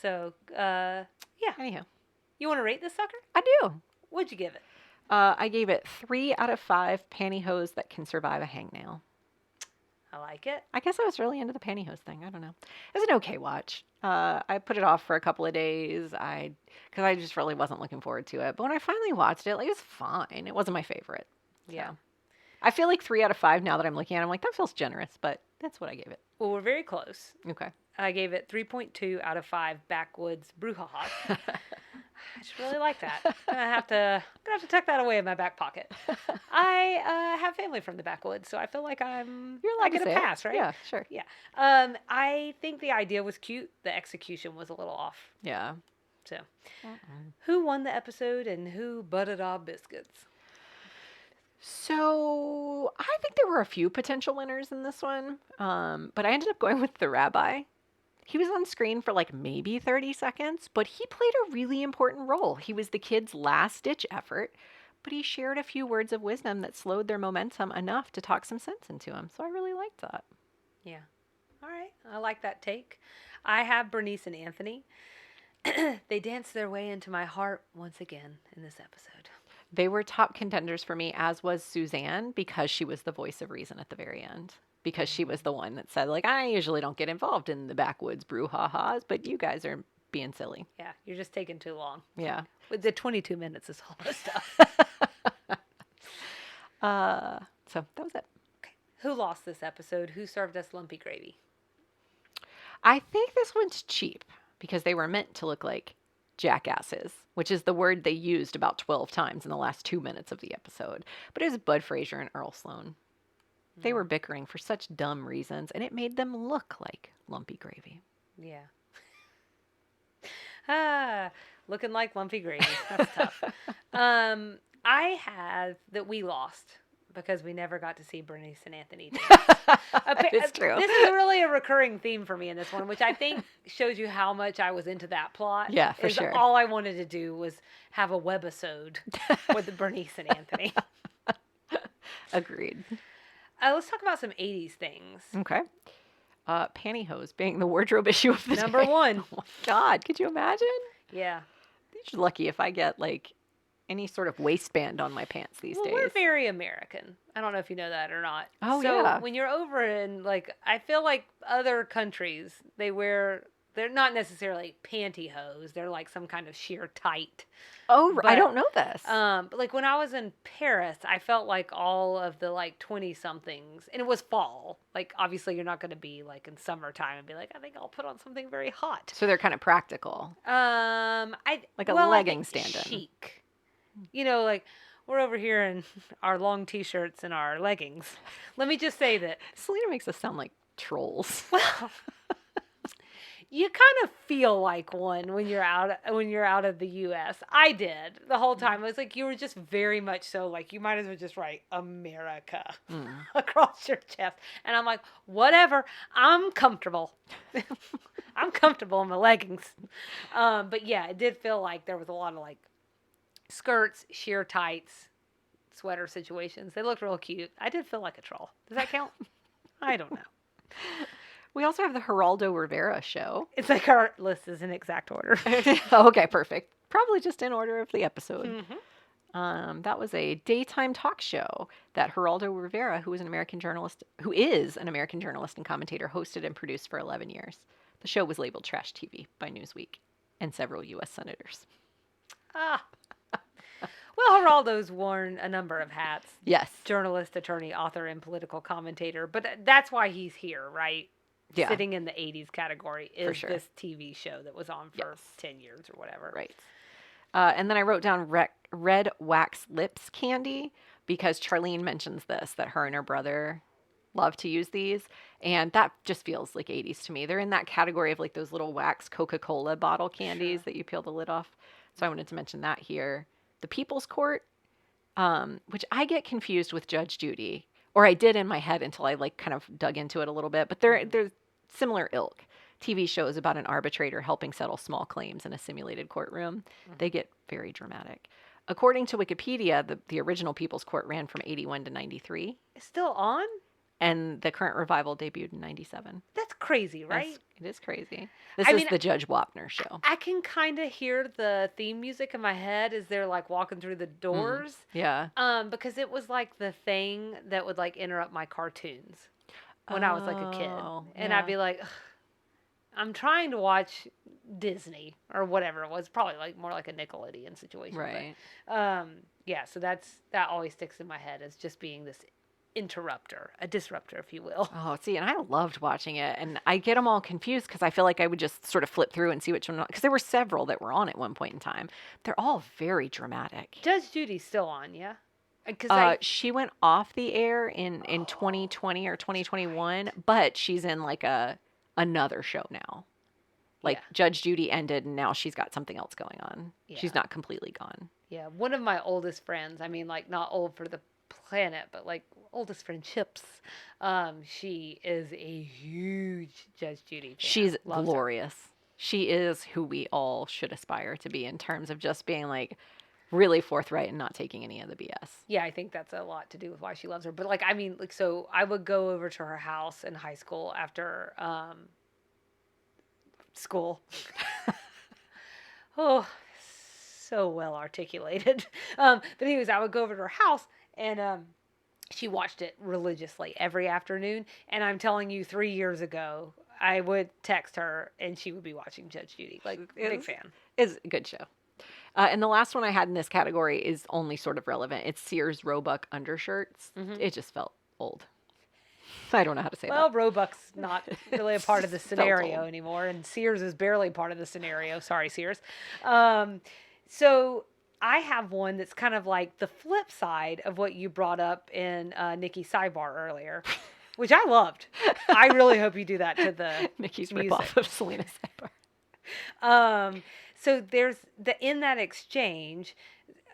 So, Anyhow. You want to rate this sucker? I do. What'd you give it? I gave it 3 out of 5 pantyhose that can survive a hangnail. I like it. I guess I was really into the pantyhose thing. I don't know. It was an okay watch. I put it off for a couple of days. Because I just really wasn't looking forward to it. But when I finally watched it, like, it was fine. It wasn't my favorite. Yeah. So. I feel like 3 out of 5 now that I'm looking at it. I'm like, that feels generous, but that's what I gave it. Well, we're very close. Okay. I gave it 3.2 out of 5 backwoods brouhaha. I just really like that. I'm gonna have to tuck that away in my back pocket. I have family from the backwoods, so I feel like I get a pass, right? Yeah, sure. Yeah. I think the idea was cute. The execution was a little off. Yeah. So, who won the episode and who butted our biscuits? So I think there were a few potential winners in this one, but I ended up going with the rabbi. He was on screen for like maybe 30 seconds, but he played a really important role. He was the kids' last-ditch effort, but he shared a few words of wisdom that slowed their momentum enough to talk some sense into him. So I really liked that. Yeah. All right. I like that take. I have Bernice and Anthony. They danced their way into my heart once again in this episode. They were top contenders for me, as was Suzanne, because she was the voice of reason at the very end. Because she was the one that said, like, I usually don't get involved in the backwoods brouhahas, but you guys are being silly. Yeah, you're just taking too long. Yeah. With the 22 minutes is all this stuff. So that was it. Okay. Who lost this episode? Who served us lumpy gravy? I think this one's cheap because they were meant to look like jackasses, which is the word they used about 12 times in the last 2 minutes of the episode. But it was Bud Frazier and Earl Sloan. They were bickering for such dumb reasons, and it made them look like lumpy gravy. Yeah. Looking like lumpy gravy. That's tough. I have that we lost because we never got to see Bernice and Anthony dance. It's true. This is really a recurring theme for me in this one, which I think shows you how much I was into that plot. Yeah, for sure. All I wanted to do was have a webisode with Bernice and Anthony. Agreed. Let's talk about some 80s things. Okay. Pantyhose being the wardrobe issue of the Number day. 1. Oh my God, could you imagine? Yeah. You're lucky if I get like any sort of waistband on my pants these days. We're very American. I don't know if you know that or not. Oh, so yeah. when you're over in, like, I feel like other countries, they wear they're not necessarily pantyhose. They're like some kind of sheer tight. Oh, I But, don't know this. But like when I was in Paris, I felt like all of the like 20 somethings, and it was fall. Like obviously you're not going to be like in summertime and be like, I think I'll put on something very hot. So they're kind of practical. Like a legging stand-in. Chic. You know, like we're over here in our long t-shirts and our leggings. Let me just say that Salina makes us sound like trolls. well, you kind of feel like one when you're out of the U.S. I did the whole time. It was like you were just very much so like you might as well just write America across your chest. And I'm like, whatever. I'm comfortable. I'm comfortable in my leggings. But yeah, it did feel like there was a lot of like skirts, sheer tights, sweater situations. They looked real cute. I did feel like a troll. Does that count? I don't know. We also have the Geraldo Rivera show. It's like our list is in exact order. Okay, perfect. Probably just in order of the episode. Mm-hmm. That was a daytime talk show that Geraldo Rivera, who is an American journalist and commentator, hosted and produced for 11 years. The show was labeled trash TV by Newsweek and several U.S. senators. Ah. Well, Geraldo's worn a number of hats. Yes. Journalist, attorney, author, and political commentator. But that's why he's here, right? Yeah. Sitting in the 80s category is sure. this TV show that was on for 10 years or whatever. Right. And then I wrote down red wax lips candy because Charlene mentions this, that her and her brother love to use these. And that just feels like 80s to me. They're in that category of like those little wax Coca-Cola bottle candies that you peel the lid off. So I wanted to mention that here. The People's Court, which I get confused with Judge Judy, or I did in my head until I like kind of dug into it a little bit, but they're similar ilk. TV shows about an arbitrator helping settle small claims in a simulated courtroom. They get very dramatic. According to Wikipedia, the original People's Court ran from 81 to 93. It's still on? And the current revival debuted in 97. That's crazy, right? It is crazy. This is the Judge Wapner show. I can kind of hear the theme music in my head as they're like walking through the doors. Yeah. Because it was like the thing that would like interrupt my cartoons when I was like a kid. And I'd be like, ugh, I'm trying to watch Disney or whatever it was. Probably like more like a Nickelodeon situation. Right. But, yeah, so that always sticks in my head as just being this a disruptor, if you will. Oh, see, and I loved watching it, and I get them all confused because I feel like I would just sort of flip through and see which one, because there were several that were on at one point in time. They're all very dramatic. Judge Judy's still on, yeah? Because she went off the air in 2020 or 2021, but she's in like another show now. Like Judge Judy ended, and now she's got something else going on. Yeah. She's not completely gone. Yeah, one of my oldest friends, I mean, like not old for the planet, but like oldest friendships. She is a huge Judge Judy fan. She's glorious. She is who we all should aspire to be in terms of just being like really forthright and not taking any of the BS. Yeah, I think that's a lot to do with why she loves her. But like, I mean, like, so I would go over to her house in high school after school. Oh, so well articulated. But anyways, I would go over to her house and she watched it religiously every afternoon. And I'm telling you, 3 years ago, I would text her and she would be watching Judge Judy. Like, big fan. It's a good show. And the last one I had in this category is only sort of relevant. It's Sears Roebuck undershirts. Mm-hmm. It just felt old. I don't know how to say that. Well, Roebuck's not really a part of the scenario anymore. And Sears is barely part of the scenario. Sorry, Sears. So I have one that's kind of like the flip side of what you brought up in Nikki's sidebar earlier, which I loved. I really hope you do that to the Nikki's music. ripoff of Salina's sidebar. So there's in that exchange,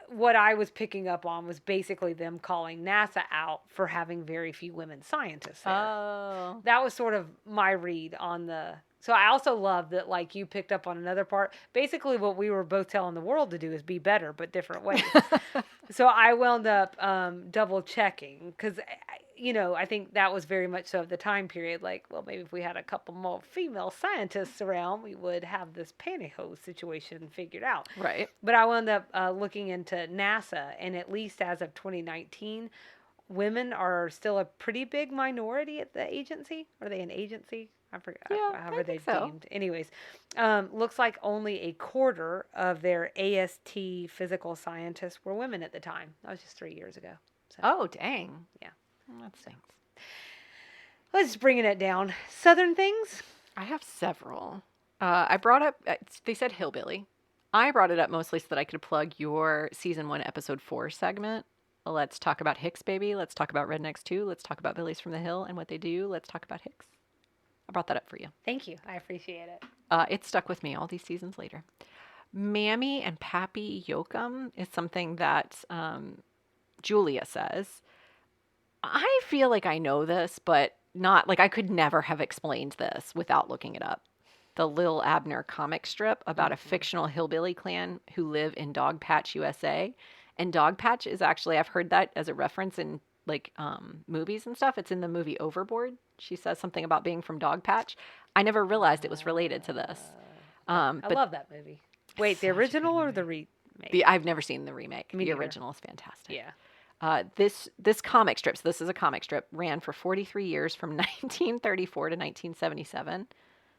what I was picking up on was basically them calling NASA out for having very few women scientists there. Oh. That was sort of my read on the... So I also love that, like, you picked up on another part. Basically, what we were both telling the world to do is be better, but different ways. So I wound up double checking because, I think that was very much so of the time period. Like, well, maybe if we had a couple more female scientists around, we would have this pantyhose situation figured out. Right. But I wound up looking into NASA, and at least as of 2019, women are still a pretty big minority at the agency. Are they an agency? I forgot Yeah, how I were they think so. deemed. Anyways, looks like only a quarter of their AST physical scientists were women at the time. That was just 3 years ago. So Oh, dang. yeah, Well, that stinks. let's just bringing it down. Southern things. I have several. I brought up, they said hillbilly. I brought it up mostly so that I could plug your season 1, episode 4 segment. Let's talk about Hicks, baby. Let's talk about Rednecks 2. Let's talk about Billies from the Hill and what they do. Let's talk about Hicks. I brought that up for you. Thank you. I appreciate it. It stuck with me all these seasons later. Mammy and Pappy Yoakum is something that Julia says. I feel like I know this, but not like I could never have explained this without looking it up. The Lil Abner comic strip about a fictional hillbilly clan who live in Dogpatch, USA. And Dogpatch is actually, I've heard that as a reference in like movies and stuff. It's in the movie Overboard. She says something about being from Dogpatch. I never realized it was related to this. I But love that movie. Wait, the such a original good or the movie. remake? I've never seen the remake. Me The neither. original is fantastic. Yeah. This comic strip, so this is a comic strip, ran for 43 years from 1934 to 1977.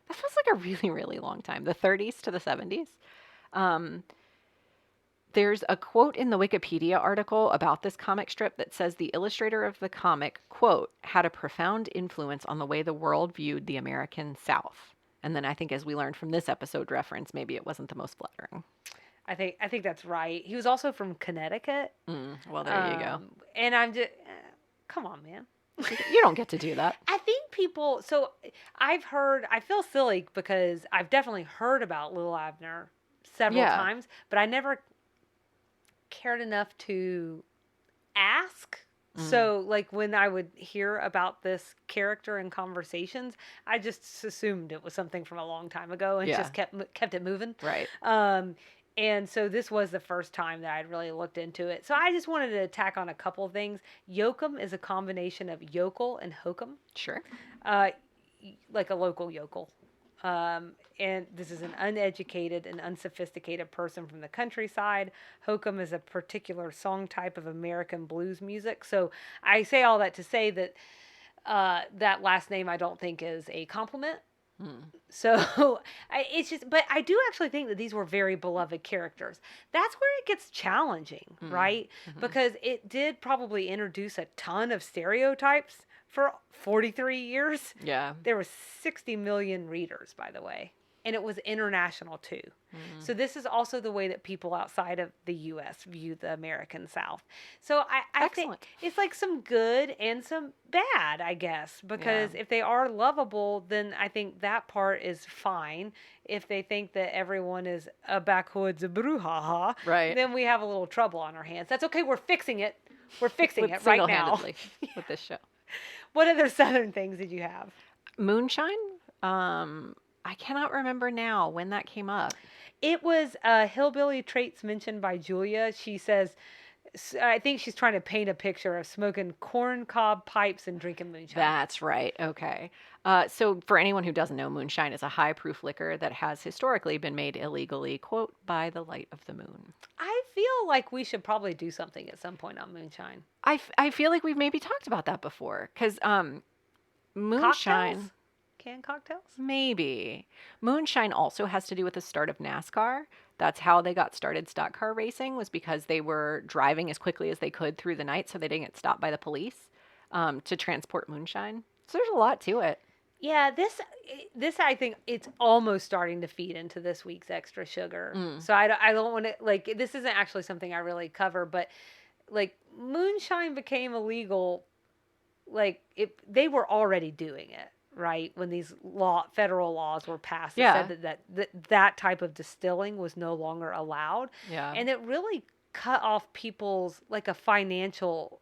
That feels like a really, really long time. The 30s to the 70s. There's a quote in the Wikipedia article about this comic strip that says the illustrator of the comic, quote, had a profound influence on the way the world viewed the American South. And then I think as we learned from this episode reference, maybe it wasn't the most flattering. I think that's right. He was also from Connecticut. Well, there you go. And I'm just, come on, man. You don't get to do that. I think people. So I feel silly because I've definitely heard about Lil Abner several Yeah. times, but I never cared enough to ask. So, like, when I would hear about this character in conversations, I just assumed it was something from a long time ago and Yeah. just kept it moving. Right. And so this was the first time that I'd really looked into it. So I just wanted to tack on a couple of things. Yoakum is a combination of yokel and hokum, Sure. like a local yokel. And this is an uneducated and unsophisticated person from the countryside. Hokum is a particular song type of American blues music. So I say all that to say that that last name I don't think is a compliment. So it's just, but I do actually think that these were very beloved characters. That's where it gets challenging, right? Because it did probably introduce a ton of stereotypes for 43 years. Yeah. There were 60 million readers, by the way. And it was international too. So this is also the way that people outside of the U.S. view the American South. So I think Excellent. it's like some good and some bad, I guess, because if they are lovable, then I think that part is fine. If they think that everyone is a backwoods brouhaha, Right. then we have a little trouble on our hands. That's okay. We're fixing it. We're fixing With it right now. single-handedly with this show. What other Southern things did you have? Moonshine. I cannot remember now when that came up. It was hillbilly traits mentioned by Julia. She says, I think she's trying to paint a picture of smoking corn cob pipes and drinking moonshine. That's right. Okay. So for anyone who doesn't know, moonshine is a high proof liquor that has historically been made illegally, quote, by the light of the moon. I feel like we should probably do something at some point on moonshine. I feel like we've maybe talked about that before because moonshine. Cocktails? Canned cocktails? Maybe. Moonshine also has to do with the start of NASCAR. That's how they got started stock car racing, was because they were driving as quickly as they could through the night so they didn't get stopped by the police to transport moonshine. So there's a lot to it. Yeah, this I think it's almost starting to feed into this week's extra sugar. So I don't want to, like, this isn't actually something I really cover, but like moonshine became illegal, like they were already doing it. Right, when these federal laws were passed, it said that type of distilling was no longer allowed. Yeah. And it really cut off people's, like, a financial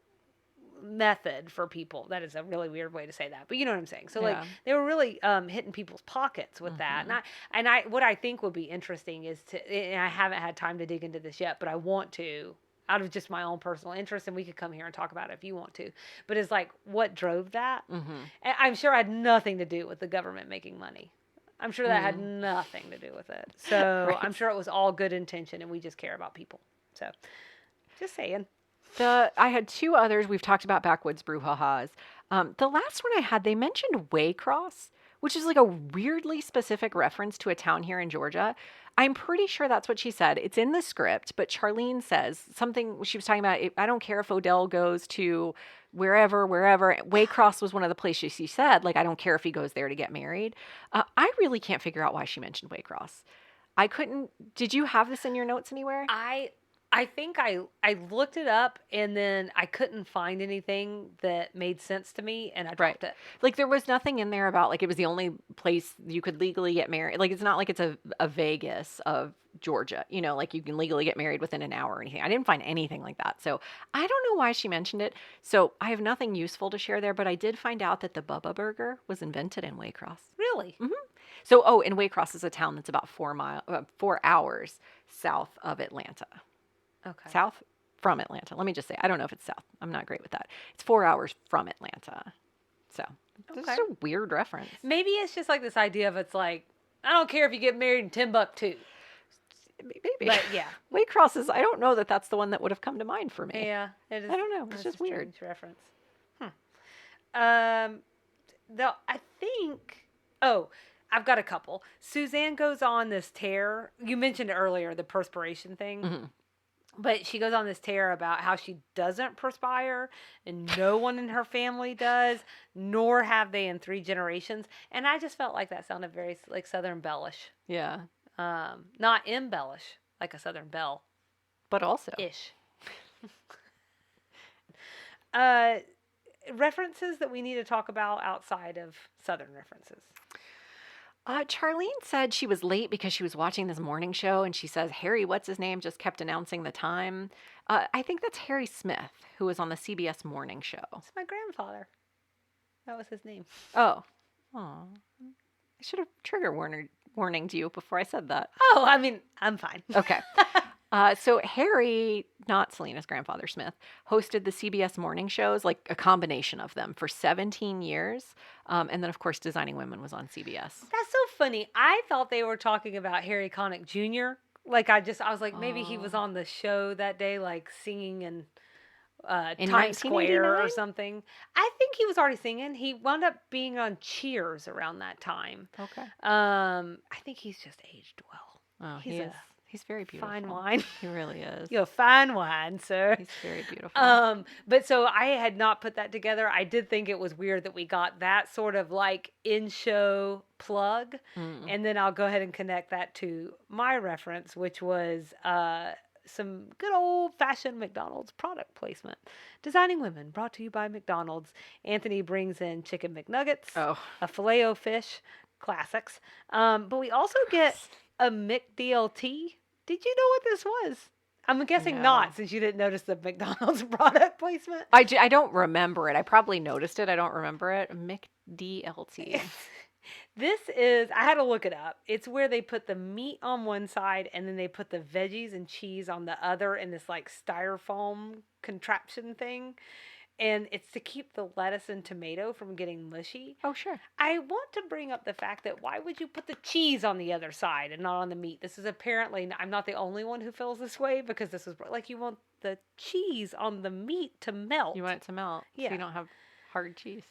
method for people. That is a really weird way to say that, but you know what I'm saying. So like they were really hitting people's pockets with that. And I what I think would be interesting is and I haven't had time to dig into this yet, but I want to, out of just my own personal interest, and we could come here and talk about it if you want to, but it's like, what drove that? And I'm sure it had nothing to do with the government making money. I'm sure that had nothing to do with it. So Right. I'm sure it was all good intention, and we just care about people. So just saying. I had two others. We've talked about backwoods brouhahas. The last one I had, they mentioned Waycross, which is like a weirdly specific reference to a town here in Georgia. I'm pretty sure that's what she said. It's in the script, but Charlene says something. She was talking about, I don't care if Odell goes to wherever. Waycross was one of the places she said, like, I don't care if he goes there to get married. I really can't figure out why she mentioned Waycross. I couldn't. Did you have this in your notes anywhere? I think I looked it up and then I couldn't find anything that made sense to me and I dropped it. Like there was nothing in there about like it was the only place you could legally get married. Like it's not like it's a Vegas of Georgia, you know, like you can legally get married within an hour or anything. I didn't find anything like that. So I don't know why she mentioned it. So I have nothing useful to share there, but I did find out that the Bubba Burger was invented in Waycross. Really? Mm-hmm. So, and Waycross is a town that's about 4 hours south of Atlanta. Okay. South from Atlanta. Let me just say, I don't know if it's south. I'm not great with that. It's 4 hours from Atlanta. So, this is a weird reference. Maybe it's just like this idea of it's like, I don't care if you get married in Timbuktu. Maybe. But yeah. Waycross is, I don't know that that's the one that would have come to mind for me. Yeah. It is, I don't know. It's just weird. Reference. Though I think, I've got a couple. Suzanne goes on this tear. You mentioned earlier the perspiration thing. Mm-hmm. But she goes on this tear about how she doesn't perspire and no one in her family does, nor have they in 3 generations. And I just felt like that sounded very like Southern Bellish. Yeah. Not embellish, like a Southern belle. But also. Ish. References that we need to talk about outside of Southern references. Charlene said she was late because she was watching this morning show, and she says Harry, what's his name, just kept announcing the time. I think that's Harry Smith, who was on the CBS morning show. It's my grandfather. That was his name. Oh. I should have trigger warninged you before I said that. Oh, I mean, I'm fine. Okay. So Harry, not Salina's grandfather, Smith, hosted the CBS morning shows, like a combination of them, for 17 years. And then, of course, Designing Women was on CBS. That's so funny. I thought they were talking about Harry Connick Jr. Like, I was like, maybe he was on the show that day, like, singing in Times Square or something. I think he was already singing. He wound up being on Cheers around that time. Okay. I think he's just aged well. Oh, he is. He's very beautiful. Fine wine. He really is. You're fine wine, sir. He's very beautiful. But so I had not put that together. I did think it was weird that we got that sort of like in-show plug. And then I'll go ahead and connect that to my reference, which was some good old-fashioned McDonald's product placement. Designing Women, brought to you by McDonald's. Anthony brings in chicken McNuggets, a Filet-O-Fish, classics. But we also get a McDLT. Did you know what this was? I'm guessing not, since you didn't notice the McDonald's product placement. I don't remember it. I probably noticed it. I don't remember it. McDLT. This is, I had to look it up. It's where they put the meat on one side and then they put the veggies and cheese on the other in this like styrofoam contraption thing. And it's to keep the lettuce and tomato from getting mushy. Oh, sure. I want to bring up the fact that why would you put the cheese on the other side and not on the meat? This is apparently, I'm not the only one who feels this way, because this is like you want the cheese on the meat to melt. You want it to melt. Yeah. So you don't have hard cheese.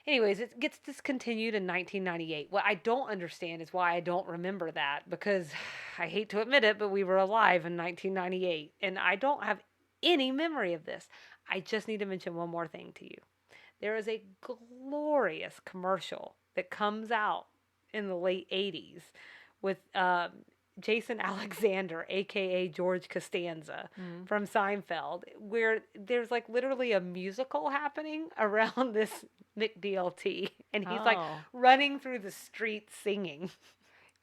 Anyways, it gets discontinued in 1998. What I don't understand is why I don't remember that, because I hate to admit it, but we were alive in 1998 and I don't have any memory of this. I just need to mention one more thing to you. There is a glorious commercial that comes out in the late 80s with Jason Alexander, a.k.a. George Costanza from Seinfeld, where there's like literally a musical happening around this McDLT. And he's like running through the streets singing.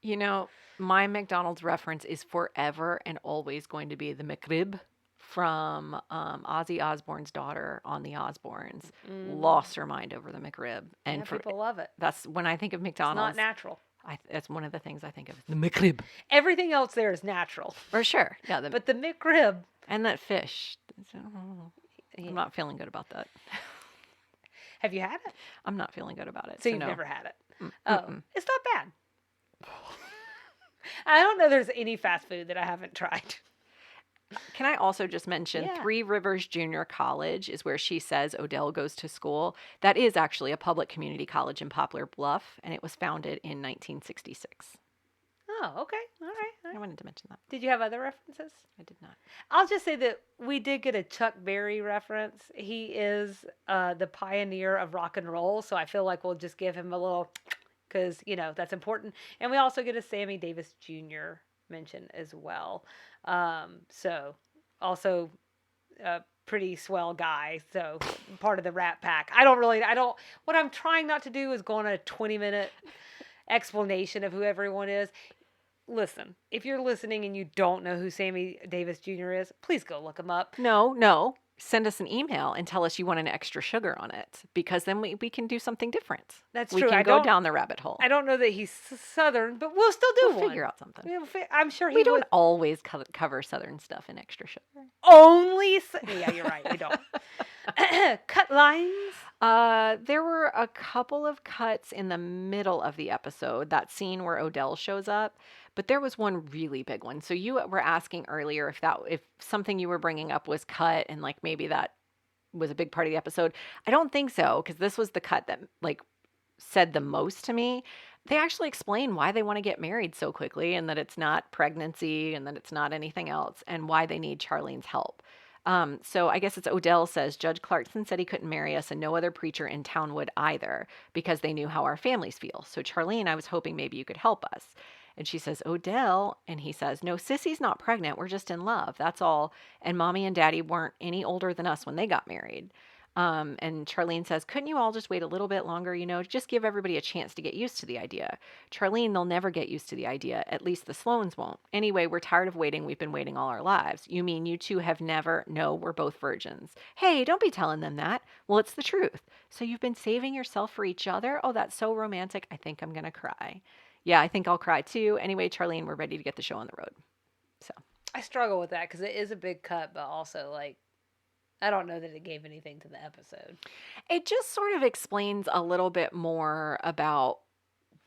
You know, my McDonald's reference is forever and always going to be the McRib from Ozzy Osbourne's daughter on the Osbournes. Lost her mind over the McRib. And people love it. That's when I think of McDonald's. It's not natural. That's one of the things I think of. The McRib. Everything else there is natural. For sure. Yeah. But the McRib. And that fish. I'm not feeling good about that. Have you had it? I'm not feeling good about it. So you've never had it? It's not bad. I don't know there's any fast food that I haven't tried. Can I also just mention Yeah. Three Rivers Junior College is where she says Odell goes to school. That is actually a public community college in Poplar Bluff, and it was founded in 1966. Oh, okay. All right. All I right. wanted to mention that. Did you have other references? I did not. I'll just say that we did get a Chuck Berry reference. He is the pioneer of rock and roll, so I feel like we'll just give him a little, because, that's important. And we also get a Sammy Davis Jr. mention as well. So, also a pretty swell guy, so part of the Rat Pack. What I'm trying not to do is go on a 20-minute explanation of who everyone is. Listen, if you're listening and you don't know who Sammy Davis Jr. is, please go look him up. No. Send us an email and tell us you want an extra sugar on it, because then we can do something different. That's we true. can go down the rabbit hole. I don't know that he's Southern, but we'll still do We'll one. figure out something. I'm sure he We don't would. always cover Southern stuff in extra sugar. Yeah, you're right. We don't. Cut lines. There were a couple of cuts in the middle of the episode, that scene where Odell shows up, but there was one really big one. So you were asking earlier if something you were bringing up was cut and like maybe that was a big part of the episode. I don't think so, because this was the cut that like said the most to me. They actually explain why they want to get married so quickly, and that it's not pregnancy and that it's not anything else, and why they need Charlene's help. So I guess it's Odell says, Judge Clarkson said he couldn't marry us, and no other preacher in town would either, because they knew how our families feel. So Charlene, I was hoping maybe you could help us. And she says, Odell. And he says, no, Sissy's not pregnant. We're just in love. That's all. And Mommy and Daddy weren't any older than us when they got married. And Charlene says, couldn't you all just wait a little bit longer, just give everybody a chance to get used to the idea. Charlene, they'll never get used to the idea. At least the Sloanes won't. Anyway, we're tired of waiting. We've been waiting all our lives. You mean you two have never? No, we're both virgins. Hey, don't be telling them that. Well, it's the truth. So you've been saving yourself for each other? Oh, that's so romantic. I think I'm going to cry. Yeah, I think I'll cry too. Anyway, Charlene, we're ready to get the show on the road. So I struggle with that because it is a big cut, but also like, I don't know that it gave anything to the episode. It just sort of explains a little bit more about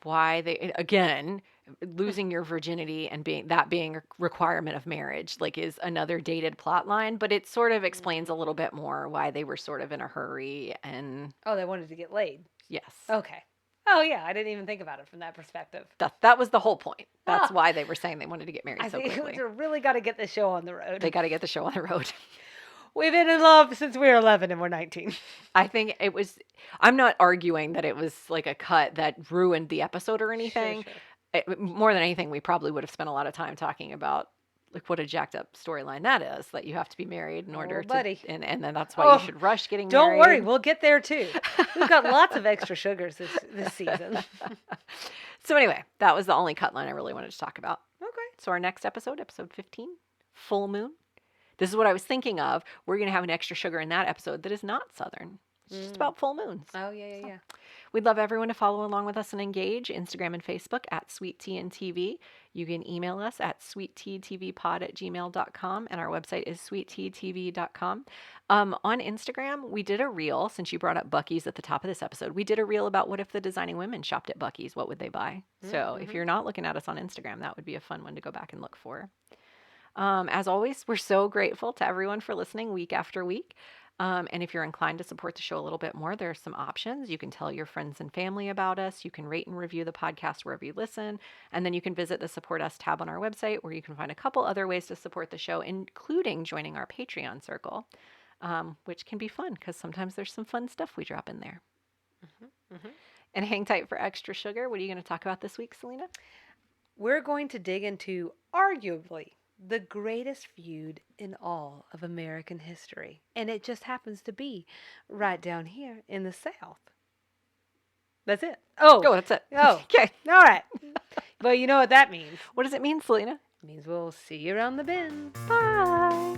why they, again, losing your virginity and being a requirement of marriage, like, is another dated plot line, but it sort of explains a little bit more why they were sort of in a hurry and... Oh, they wanted to get laid. Yes. Okay. Oh, yeah. I didn't even think about it from that perspective. That was the whole point. That's why they were saying they wanted to get married so quickly. I think we really got to get the show on the road. They got to get the show on the road. We've been in love since we were 11 and we're 19. I think it was... I'm not arguing that it was like a cut that ruined the episode or anything. Sure. More than anything, we probably would have spent a lot of time talking about like what a jacked up storyline that is, that you have to be married in order to, and then that's why you should rush getting married. Don't worry, we'll get there too. We've got lots of extra sugars this season. So anyway, that was the only cut line I really wanted to talk about. Okay. So our next episode 15, full moon. This is what I was thinking of. We're going to have an extra sugar in that episode that is not Southern. It's just about full moons. Oh, yeah. We'd love everyone to follow along with us and engage. Instagram and Facebook at Sweet Tea and TV. You can email us at sweetteatvpod@gmail.com, and our website is sweetteatv.com. On Instagram, we did a reel, since you brought up Buc-ee's at the top of this episode. We did a reel about what if the designing women shopped at Buc-ee's, what would they buy? So if you're not looking at us on Instagram, that would be a fun one to go back and look for. As always, we're so grateful to everyone for listening week after week. And if you're inclined to support the show a little bit more, there are some options. You can tell your friends and family about us. You can rate and review the podcast wherever you listen. And then you can visit the Support Us tab on our website, where you can find a couple other ways to support the show, including joining our Patreon circle, which can be fun because sometimes there's some fun stuff we drop in there. And hang tight for extra sugar. What are you going to talk about this week, Salina? We're going to dig into arguably the greatest feud in all of American history. And it just happens to be right down here in the South. That's it. Oh, that's it. Oh, Okay. All right. Well, you know what that means. What does it mean, Salina? It means we'll see you around the bend. Bye.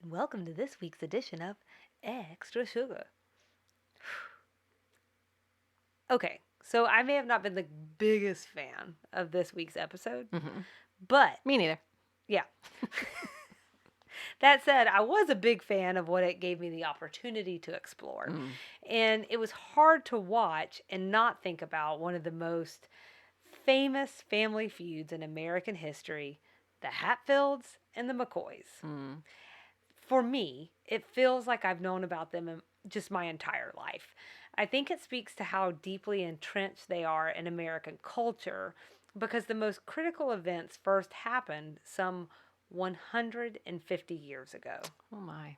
Welcome to this week's edition of Extra Sugar. Okay, so I may have not been the biggest fan of this week's episode, but Me neither. yeah. That said, I was a big fan of what it gave me the opportunity to explore. Mm. And it was hard to watch and not think about one of the most famous family feuds in American history, the Hatfields and the McCoys. Mm. For me, it feels like I've known about them just my entire life. I think it speaks to how deeply entrenched they are in American culture because the most critical events first happened some 150 years ago. Oh my.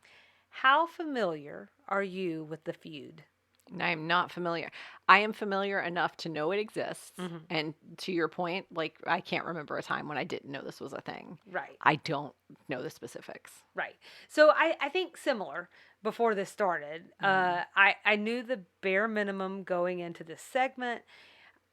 How familiar are you with the feud? I'm not familiar. I am familiar enough to know it exists. Mhm. And to your point, like, I can't remember a time when I didn't know this was a thing. Right. I don't know the specifics. Right. So I think similar before this started. I knew the bare minimum going into this segment.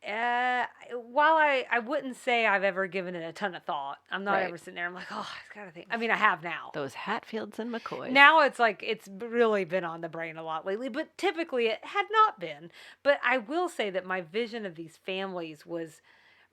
While I wouldn't say I've ever given it a ton of thought, I'm not Right. ever sitting there. I'm like, oh, I gotta think. I mean, I have now. Those Hatfields and McCoys. Now it's like it's really been on the brain a lot lately, but typically it had not been. But I will say that my vision of these families was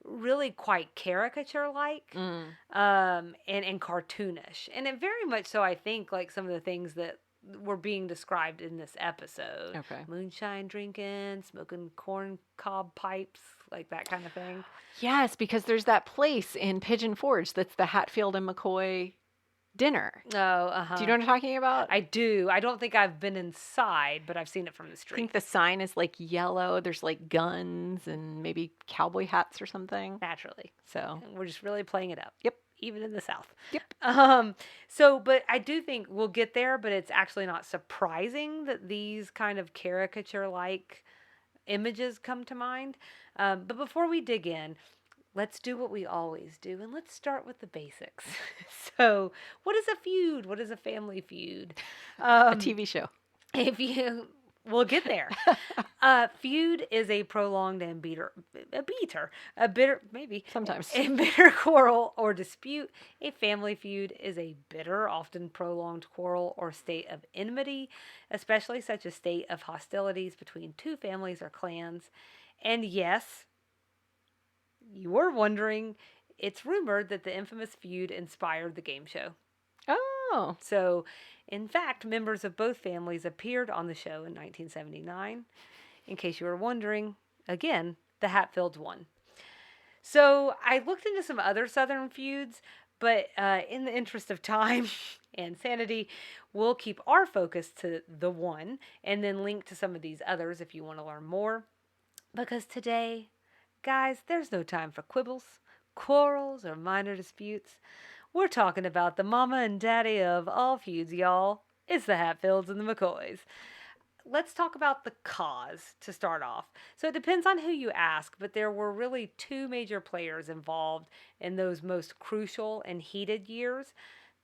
really quite caricature-like, Mm. and cartoonish, and it very much so. I think like some of the things that were being described in this episode, Okay. moonshine drinking, smoking corn cob pipes, like that kind of thing. Yes, because there's that place in Pigeon Forge that's the Hatfield and McCoy dinner. Oh, uh-huh. Do you know what I'm talking about? I do. I don't think I've been inside, but I've seen it from the I street. think the sign is like yellow. There's like guns and maybe cowboy hats or something. Naturally. So, We're just really playing it up. Yep. Even in the South. Yep. So, but I do think we'll get there, but it's actually not surprising that these kind of caricature-like images come to mind. But before we dig in, let's do what we always do, and let's start with the basics. So, what is a feud? What is a family feud? a TV show. We'll get there. Feud is a prolonged and bitter, maybe Sometimes. a bitter quarrel or dispute. A family feud is a bitter, often prolonged quarrel or state of enmity, especially such a state of hostilities between two families or clans. And yes, you were wondering, it's rumored that the infamous feud inspired the game show. Oh. So, in fact, members of both families appeared on the show in 1979. In case you were wondering, again, the Hatfields won. So, I looked into some other Southern feuds, but in the interest of time and sanity, we'll keep our focus to the one and then link to some of these others if you want to learn more. Because today, guys, there's no time for quibbles, quarrels, or minor disputes. We're talking about the mama and daddy of all feuds, y'all. It's the Hatfields and the McCoys. Let's talk about the cause to start off. So it depends on who you ask, but there were really two major players involved in those most crucial and heated years.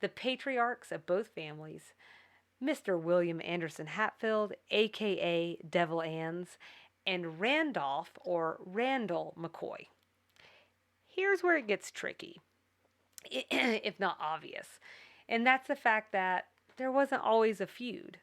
The patriarchs of both families, Mr. William Anderson Hatfield, a.k.a. Devil Anns, and Randolph or Randall McCoy. Here's where it gets tricky, if not obvious. And that's the fact that there wasn't always a feud.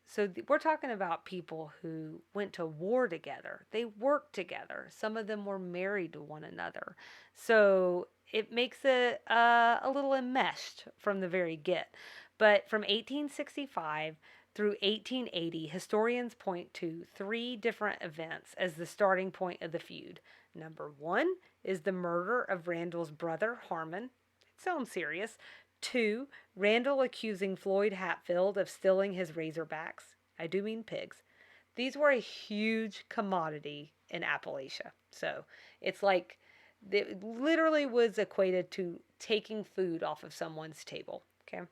So we're talking about people who went to war together. They worked together. Some of them were married to one another. So it makes it a little enmeshed from the very get. But from 1865 through 1880, historians point to three different events as the starting point of the feud. Number one is the murder of Randall's brother, Harmon. It sounds serious. 2, Randall accusing Floyd Hatfield of stealing his razorbacks. I do mean pigs. These were a huge commodity in Appalachia. So it's like it literally was equated to taking food off of someone's table. Okay.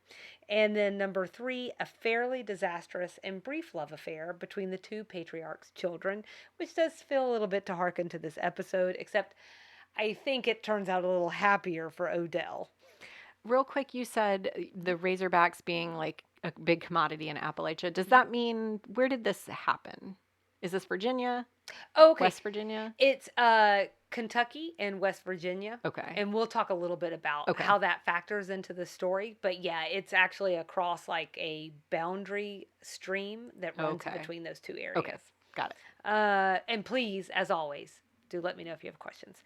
And then number 3, a fairly disastrous and brief love affair between the two patriarchs' children, which does feel a little bit to hearken to this episode, except I think it turns out a little happier for Odell. Real quick, you said the Razorbacks being like a big commodity in Appalachia. Does that mean, where did this happen? Is this Virginia? Okay. West Virginia? It's Kentucky and West Virginia. Okay. And we'll talk a little bit about how that factors into the story. But yeah, it's actually across like a boundary stream that runs between those two areas. Okay. Got it. And please, as always, do let me know if you have questions.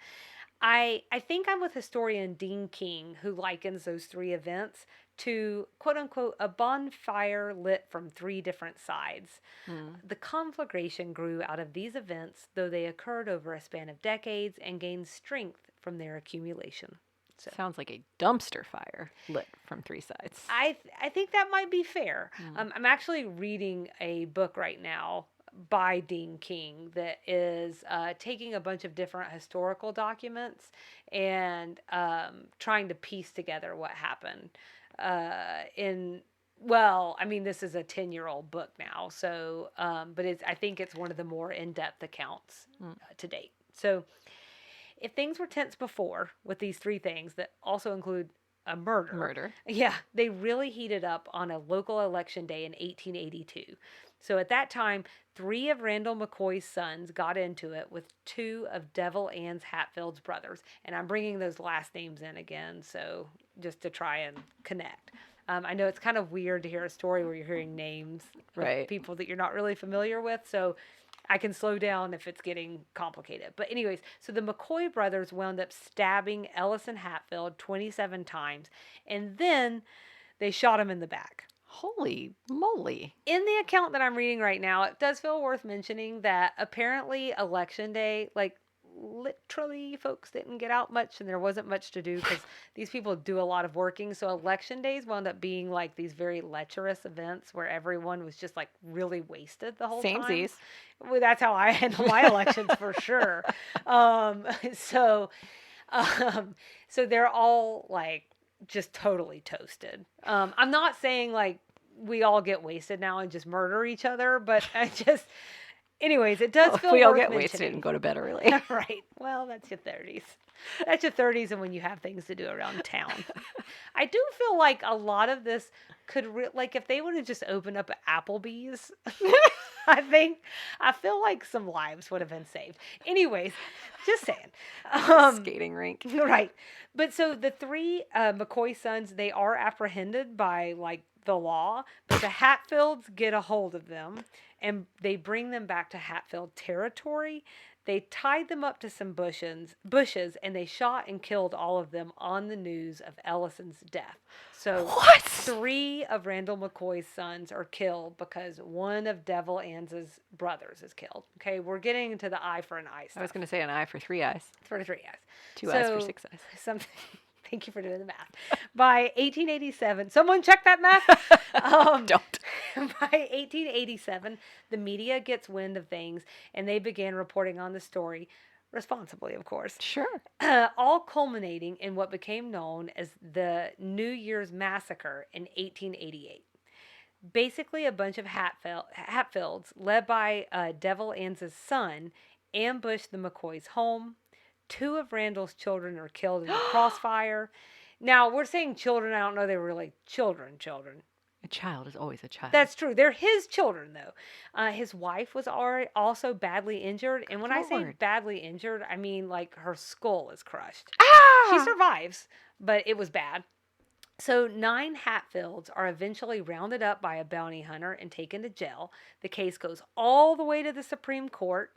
I think I'm with historian Dean King, who likens those three events to, quote unquote, a bonfire lit from 3 different sides. The conflagration grew out of these events, though they occurred over a span of decades and gained strength from their accumulation. So Sounds like a dumpster fire lit from 3 sides. I think that might be fair. I'm actually reading a book right now by Dean King that is taking a bunch of different historical documents and trying to piece together what happened well, I mean, this is a 10-year-old book now, so, but I think it's one of the more in-depth accounts to date. So if things were tense before with these 3 things that also include a murder. Yeah, they really heated up on a local election day in 1882. So at that time, 3 of Randall McCoy's sons got into it with 2 of Devil Ann's Hatfields brothers. And I'm bringing those last names in again, so just to try and connect. I know it's kind of weird to hear a story where you're hearing names of people that you're not really familiar with, so I can slow down if it's getting complicated. But anyways, so the McCoy brothers wound up stabbing Ellison Hatfield 27 times, and then they shot him in the back. Holy moly. In the account that I'm reading right now, it does feel worth mentioning that apparently Election Day, like, literally folks didn't get out much and there wasn't much to do because these people do a lot of working. So election days wound up being like these very lecherous events where everyone was just like really wasted the whole time. Samesies. Well, that's how I handle my elections for sure. So they're all like just totally toasted. I'm not saying like we all get wasted now and just murder each other, but anyways, it does feel we all worth get mentioning. wasted and go to bed early. Right. Well, that's your 30s. That's your 30s and when you have things to do around town. I do feel like a lot of this could, like, if they would have just opened up an Applebee's, I feel like some lives would have been saved. Anyways, just saying. Skating rink. Right. But so the 3 McCoy sons, they are apprehended by, like, the law, but the Hatfields get a hold of them and they bring them back to Hatfield territory. They tied them up to some bushes and they shot and killed all of them on the news of Ellison's death. So What? 3 of Randall McCoy's sons are killed because one of Devil Ann's brothers is killed. Okay, we're getting into the eye for an eye stuff. I was going to say an eye for 3 eyes. For 3 eyes. 2 eyes for 6 eyes. Something. Thank you for doing the math. By 1887, someone check that math. Don't. By 1887, the media gets wind of things and they began reporting on the story, responsibly, of course. Sure. All culminating in what became known as the New Year's Massacre in 1888. Basically, a bunch of Hatfields, led by Devil Ann's son, ambushed the McCoys' home. 2 of Randall's children are killed in the crossfire. Now, we're saying children. I don't know they were really children. A child is always a child. That's true. They're his children, though. His wife was also badly injured. And when I say badly injured, I mean like her skull is crushed. Ah! She survives, but it was bad. So 9 Hatfields are eventually rounded up by a bounty hunter and taken to jail. The case goes all the way to the Supreme Court.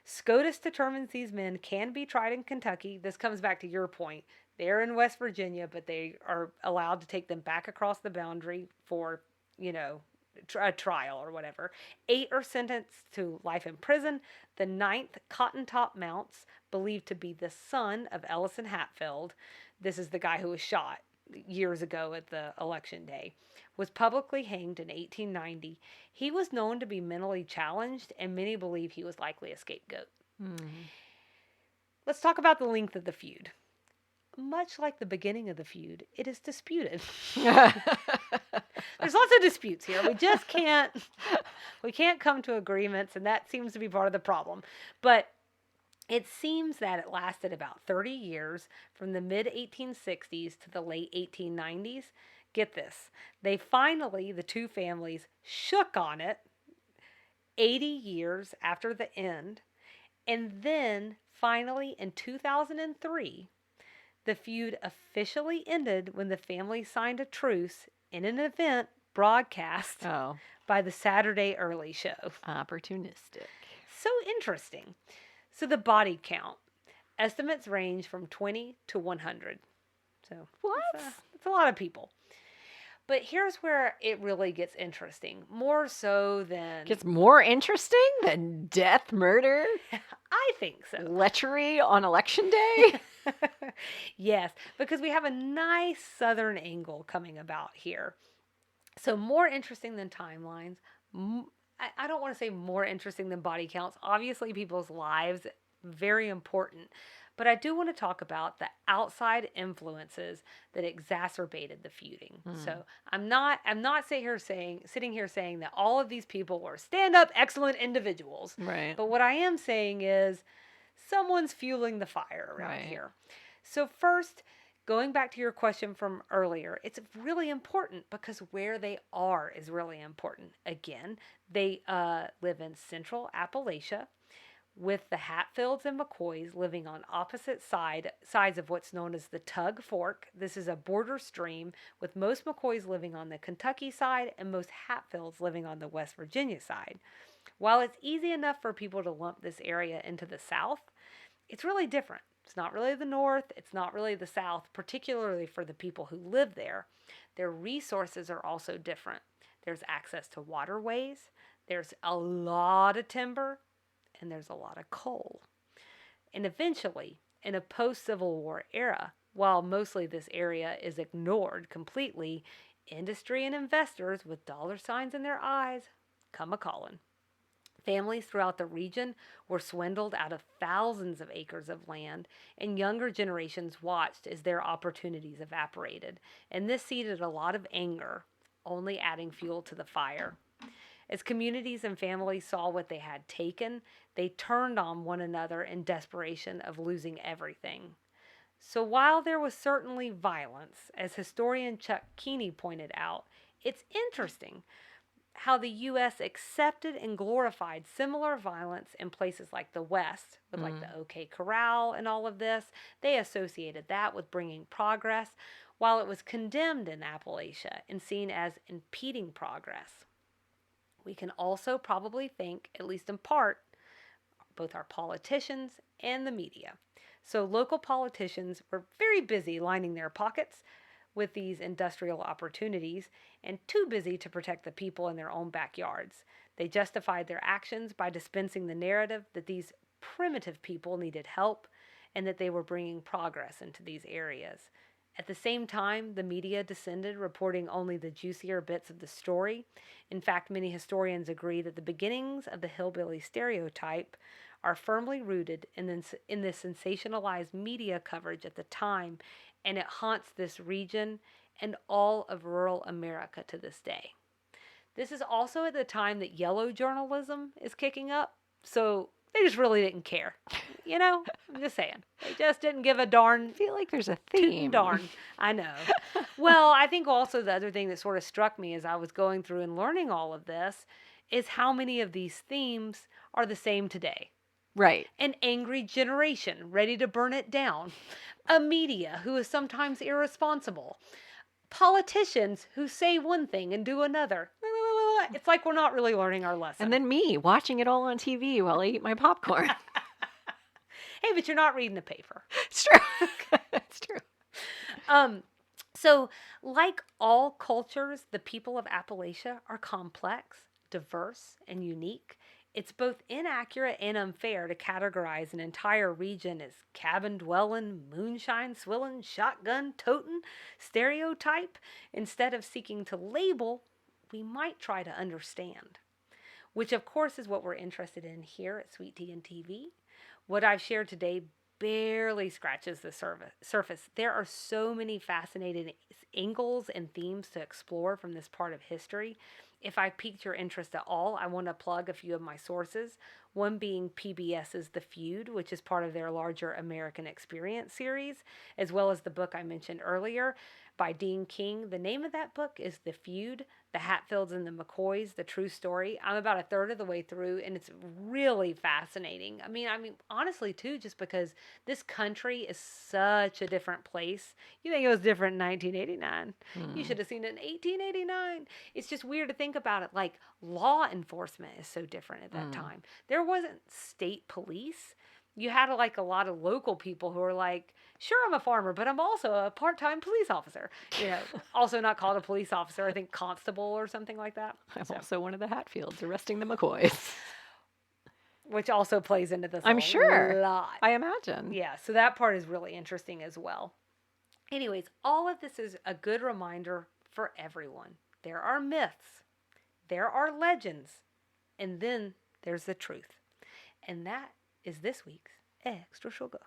SCOTUS determines these men can be tried in Kentucky. This comes back to your point. They're in West Virginia, but they are allowed to take them back across the boundary for, a trial or whatever. 8 are sentenced to life in prison. The 9th, Cotton Top Mounts, believed to be the son of Ellison Hatfield. This is the guy who was shot years ago at the election day, was publicly hanged in 1890. He was known to be mentally challenged, and many believe he was likely a scapegoat. Let's talk about the length of the feud. Much like the beginning of the feud, it is disputed. There's lots of disputes here. We can't come to agreements, and that seems to be part of the problem. But it seems that it lasted about 30 years from the mid-1860s to the late 1890s. Get this. The 2 families shook on it 80 years after the end. And then, finally, in 2003, the feud officially ended when the family signed a truce in an event broadcast by the Saturday Early Show. Opportunistic. So interesting. So the body count. Estimates range from 20 to 100. So what? It's a lot of people. But here's where it really gets interesting, more so than Gets more interesting than death, murder, I think so. lechery on election day. Yes, because we have a nice southern angle coming about here. So more interesting than timelines. I don't want to say more interesting than body counts. Obviously, people's lives very important, but I do want to talk about the outside influences that exacerbated the feuding. So I'm not sitting here saying that all of these people were stand up excellent individuals. Right. But what I am saying is someone's fueling the fire around Right. here. So first, going back to your question from earlier, it's really important because where they are is really important. Again, they live in central Appalachia with the Hatfields and McCoys living on opposite sides of what's known as the Tug Fork. This is a border stream with most McCoys living on the Kentucky side and most Hatfields living on the West Virginia side. While it's easy enough for people to lump this area into the South, it's really different. It's not really the North, it's not really the South, particularly for the people who live there. Their resources are also different. There's access to waterways, there's a lot of timber, and there's a lot of coal. And eventually, in a post-Civil War era, while mostly this area is ignored completely, industry and investors with dollar signs in their eyes come a-calling. Families throughout the region were swindled out of thousands of acres of land, and younger generations watched as their opportunities evaporated. And this seeded a lot of anger, only adding fuel to the fire. As communities and families saw what they had taken, they turned on one another in desperation of losing everything. So while there was certainly violence, as historian Chuck Keeney pointed out, it's interesting how the U.S. accepted and glorified similar violence in places like the West, with like the OK Corral and all of this. They associated that with bringing progress, while it was condemned in Appalachia and seen as impeding progress. We can also probably think, at least in part, both our politicians and the media. So local politicians were very busy lining their pockets with these industrial opportunities and too busy to protect the people in their own backyards. They justified their actions by dispensing the narrative that these primitive people needed help and that they were bringing progress into these areas. At the same time, the media descended, reporting only the juicier bits of the story. In fact, many historians agree that the beginnings of the hillbilly stereotype are firmly rooted in the sensationalized media coverage at the time, and it haunts this region and all of rural America to this day. This is also at the time that yellow journalism is kicking up, so they just really didn't care. You know, I'm just saying. They just didn't give a darn. I feel like there's a tootin' theme. darn. I know. Well, I think also the other thing that sort of struck me as I was going through and learning all of this is how many of these themes are the same today. Right. An angry generation ready to burn it down. A media who is sometimes irresponsible. Politicians who say one thing and do another. It's like we're not really learning our lesson. And then me watching it all on TV while I eat my popcorn. Hey, but you're not reading the paper. It's true. It's true. So, like all cultures, the people of Appalachia are complex, diverse, and unique. It's both inaccurate and unfair to categorize an entire region as cabin dwelling, moonshine swilling, shotgun toting stereotype. Instead of seeking to label, we might try to understand, which of course is what we're interested in here at Sweet Tea and TV. What I've shared today barely scratches the surface. There are so many fascinating angles and themes to explore from this part of history. If I piqued your interest at all, I want to plug a few of my sources. One being PBS's The Feud, which is part of their larger American Experience series, as well as the book I mentioned earlier by Dean King. The name of that book is The Feud, The Hatfields and the McCoys, The True Story. I'm about a third of the way through, and it's really fascinating. I mean, honestly, too, just because this country is such a different place. You think it was different in 1989. You should have seen it in 1889. It's just weird to think about it. Like, law enforcement is so different at that time. There wasn't state police. you had like a lot of local people who were like, sure, I'm a farmer, but I'm also a part-time police officer. You know, also not called a police officer, I think constable or something like that. I'm So, also one of the Hatfields arresting the McCoys. which also plays into this I'm a sure. lot. I imagine. Yeah, so that part is really interesting as well. Anyways, all of this is a good reminder for everyone. There are myths, there are legends, and then there's the truth. And that is this week's Extra Sugar.